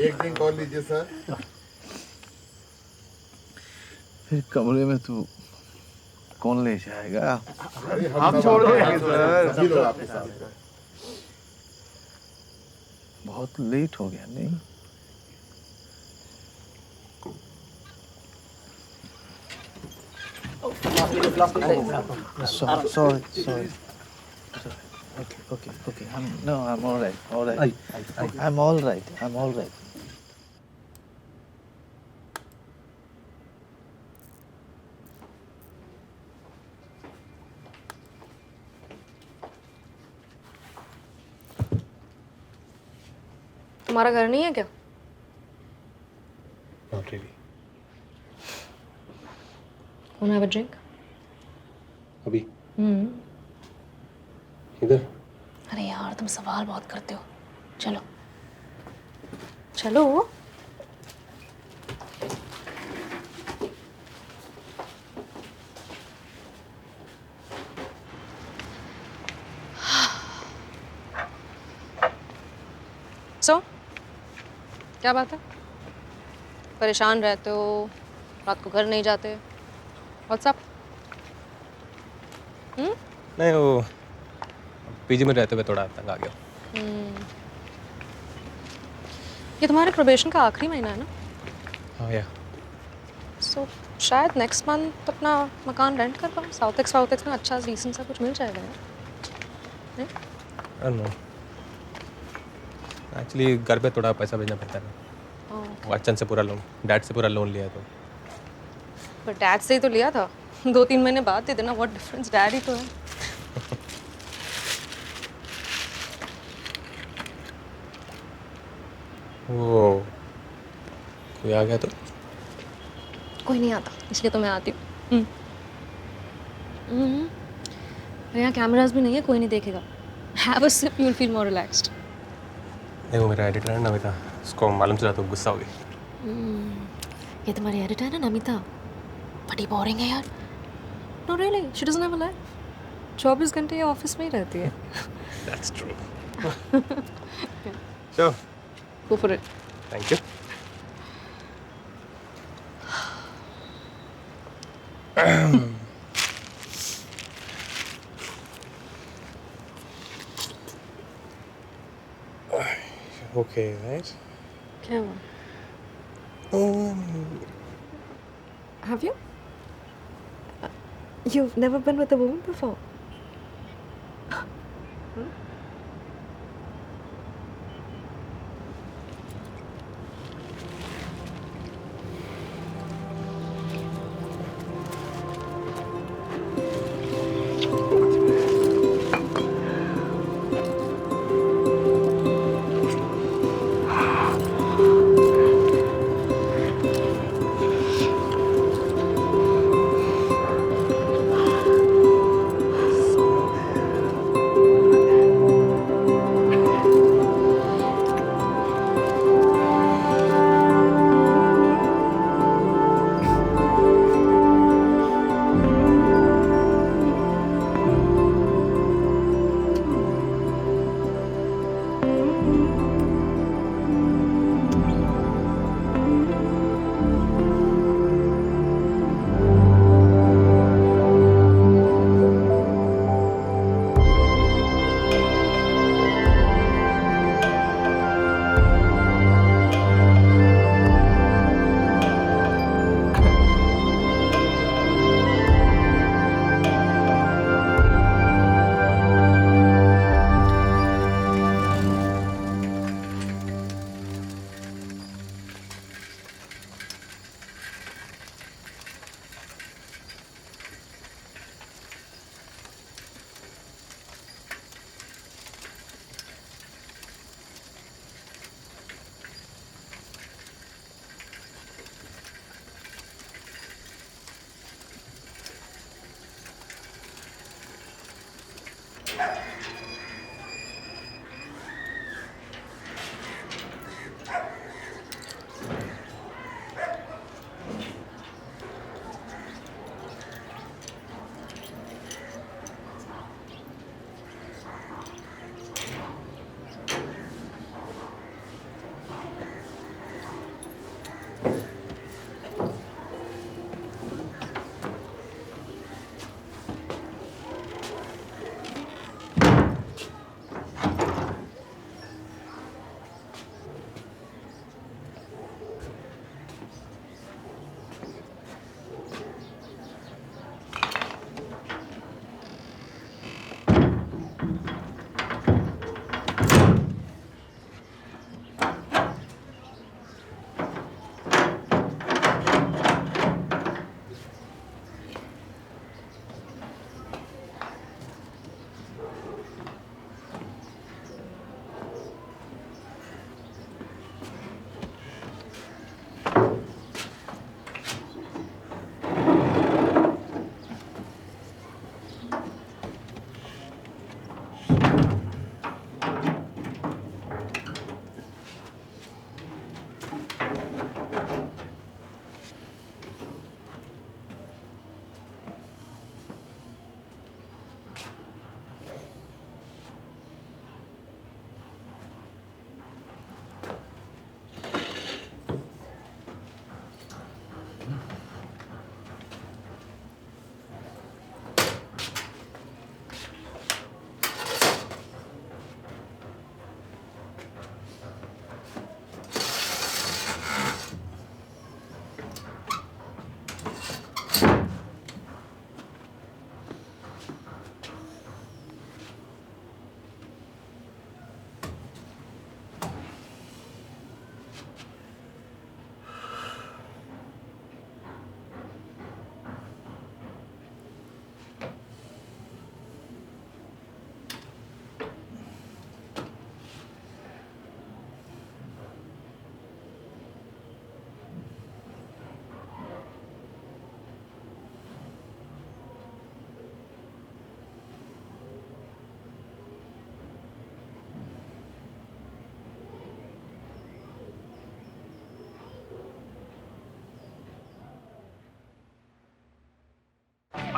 एक ड्रिंक और लीजिए सर। फिर कमरे में तू कौन ले जाएगा? हम छोड़ देंगे सर। सभी लोग आपके साथ। बहुत लेट हो गया नहीं? Sorry. Okay. I'm all right. I'm all right. तुम्हारा घर नहीं है क्या? Not really. Wanna have a drink? अभी? इधर? अरे यार तुम सवाल बहुत करते हो। चलो। So, क्या बात है? परेशान रहते हो, रात को घर नहीं जाते? What's up? नहीं, वो पीजी में रहते हुए थोड़ा तंग आ गया। ये तुम्हारे प्रोबेशन का आखिरी महीना है ना? हाँ या। So, शायद नेक्स्ट मंथ अपना मकान रेंट कर पाऊँ। साउथ एक्स में अच्छा रीसेंट सा कुछ मिल जाएगा यार। नहीं? एक्चुअली घर पे थोड़ा पैसा भेजना पड़ता है ना। वो अच्चन से पूरा लोन, डैड से पूरा लोन लिया है तो। पर डैड से ही तो लिया था, 2-3 महीने बाद दे देना, व्हाट डिफरेंस, डैड ही तो है। वो कोई आ गया तो? कोई नहीं आता, इसलिए तो मैं आती हूँ। यहाँ कैमरास भी नहीं है, कोई नहीं देखेगा। Have a sip, you will feel more relaxed. नहीं, वो मेरा एडिटर है नमिता, उसको मालूम चला तो गुस्सा हो गई। ये तुम्हारी एडिटर है ना नमिता, बड़ी बोरिंग है यार। No really, she doesn't have a life. 24 घंटे ये ऑफिस में ही रहती है। That's true. Sure. Go for it. Thank you. Okay, right? क्या हुआ? Have you? You've never been with a woman before?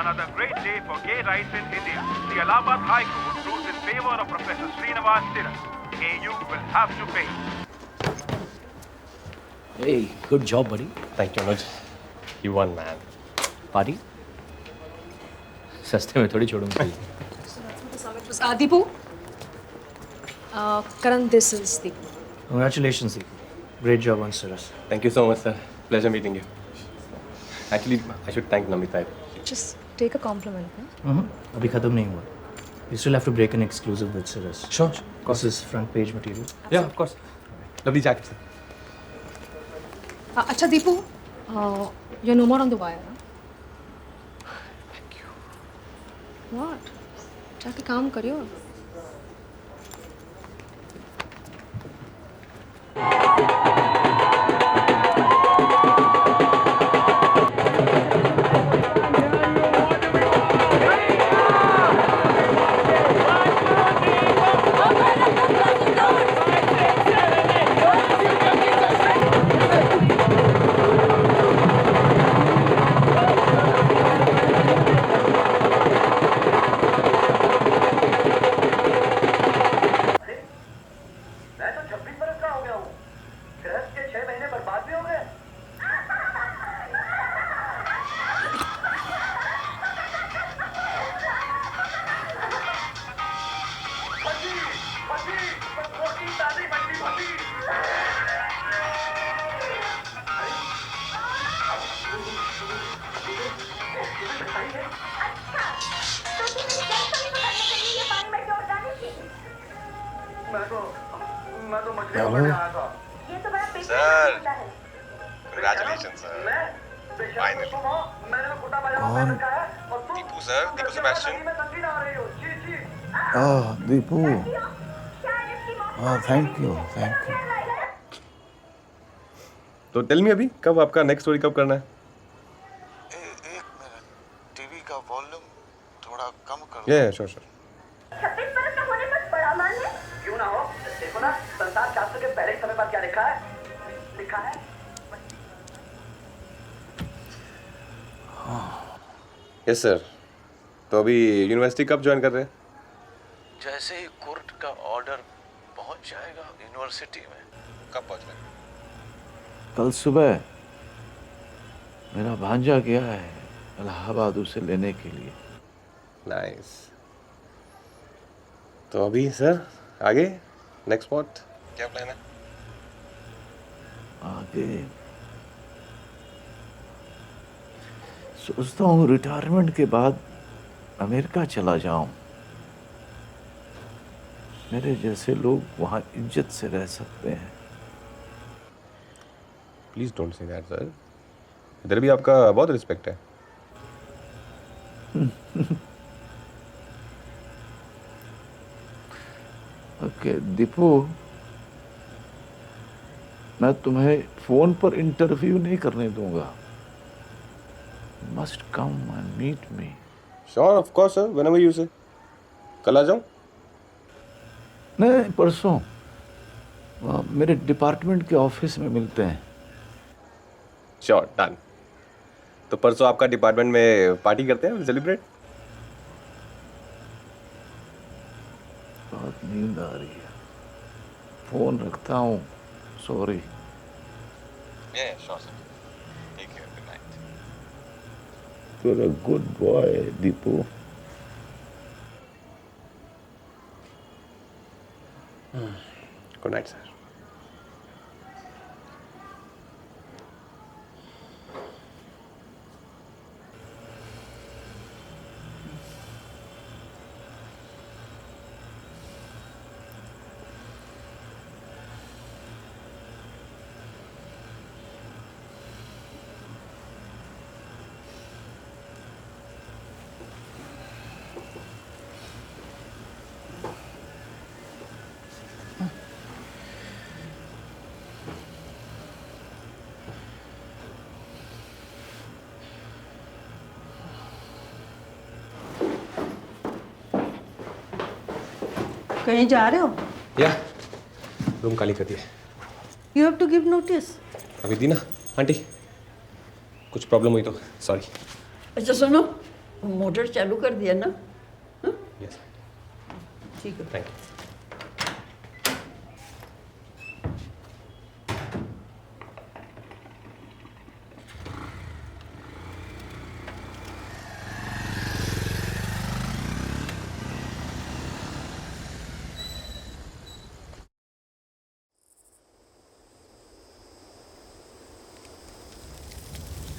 another great day for gay rights in India. The Allahabad High Court ruled in favor of Professor Srinivas Siras. AU will have to pay. Hey, good job, buddy. Thank you, Anuj. You won, man. Party? सस्ते में थोड़ी छोड़ूंगी. Deepu. Karan, this is Deepu. Congratulations, Deepu. Great job on Siras. Thank you so much, sir. Pleasure meeting you. Actually, I should thank Namita. Just take a compliment. Huh? अभी खत्म नहीं हुआ. You still have to break an exclusive with Siras. Sure. This is front page material. Yeah, of course. Lovely jacket, sir. अच्छा Deepu, you're no more on the wire. Huh? Thank you. What? जाके काम करियो. Sir, congratulations, sir. Finally. कौन? Deepu, sir. Deepu Sebastian. Deepu. Thank you. तो tell me अभी कब आपका next story कब करना है? एक मिनट. टीवी का वॉल्यूम थोड़ा कम कर. Yeah, sure. 26 बरस का होने पर बड़ा मान है. क्यों ना हो? देखो ना, संसार शास्त्र के पहले समय पर क्या लिखा है? लिखा है. Yes sir. तो अभी यूनिवर्सिटी कब ज्वाइन कर रहे हैं? जैसे ही कोर्ट का ऑर्डर पहुंच जाएगा यूनिवर्सिटी में. कब पहुंच रहे हैं? कल सुबह मेरा भांजा गया है इलाहाबाद उसे लेने के लिए. नाइस. तो अभी सर आगे नेक्स्ट स्पॉट क्या प्लान है? आगे सोचता हूँ रिटायरमेंट के बाद अमेरिका चला जाऊं. मेरे जैसे लोग वहाँ इज्जत से रह सकते हैं. Please don't say that sir. इधर भी आपका बहुत रिस्पेक्ट है. ओके दीपू, मैं तुम्हें फोन पर इंटरव्यू नहीं करने दूंगा. Must come and meet me. Sure, of course sir, whenever you say. कल आ जाऊं? नहीं, परसों मेरे डिपार्टमेंट के ऑफिस में मिलते हैं. Sure, done. तो परसों आपका डिपार्टमेंट में पार्टी करते हैं, सेलिब्रेट. बहुत नींद आ रही है. फोन रखता हूँ. Sorry. Yeah, sure, sir. Take care. Good night. You're a good boy, Deepu. Good night, sir. कहीं जा रहे हो? या रूम खाली कर दिया. You have to give notice. अभी दी ना आंटी. कुछ प्रॉब्लम हुई तो सॉरी. अच्छा सुनो, मोटर चालू कर दिया ना? यस ठीक है। Thank you.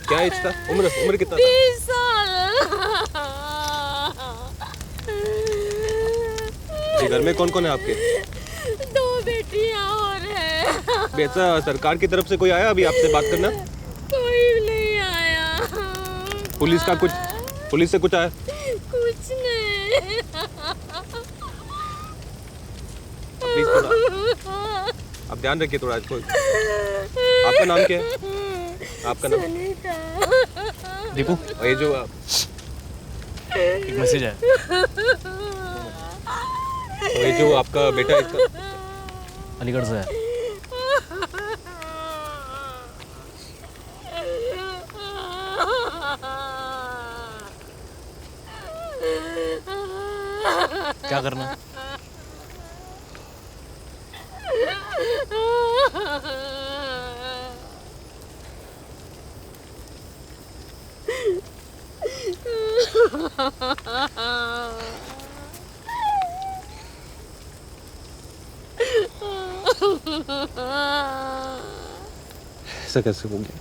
क्या एज था? उम्र कितना था? 20 साल। ये घर में कौन कौन है आपके? 2 बेटियां और है। बेटा सरकार की तरफ से कोई आया अभी आपसे बात करना? कोई नहीं आया। पुलिस से कुछ आया? कुछ नहीं। प्लीज थोड़ा आप ध्यान रखिए थोड़ा इसको। आपका नाम क्या है? आपका नाम? दीपू, ये जो एक मैसेज है। ये जो आपका बेटा है अलीगढ़ से है। क्या करना है? ऐसा कैसे हो गया?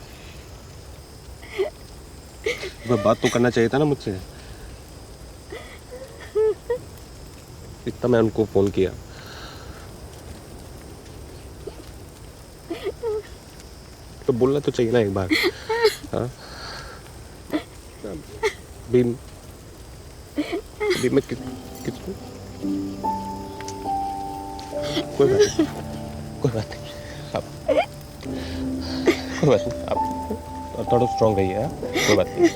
वह बात तो करना चाहिए था ना मुझसे। इतना मैं उनको फोन किया। तो बोलना तो चाहिए ना एक बार। हाँ? भीम मैं किसको? कोई बात नहीं आप कोई बात नहीं आप थोड़ा स्ट्रांग रहिए। हाँ? कोई बात नहीं।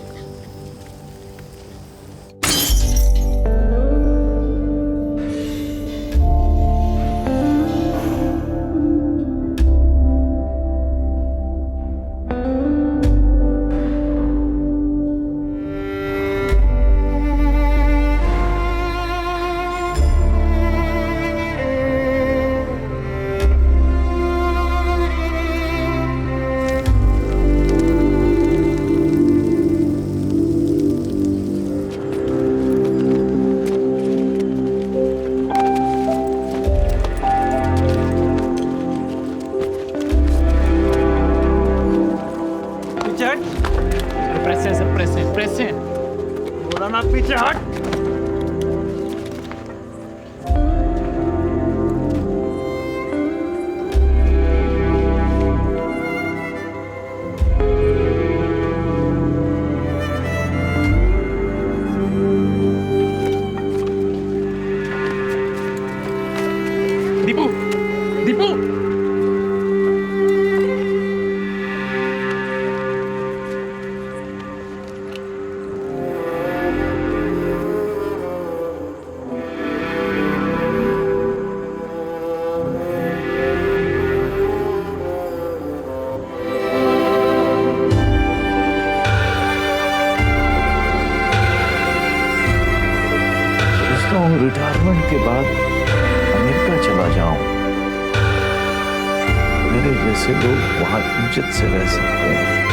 प्रेस है। बोला ना पीछे हट। दीपू दीपू रिटायरमेंट के बाद अमेरिका चला जाऊं, मेरे जैसे लोग वहां इज्जत से रह सकते हैं।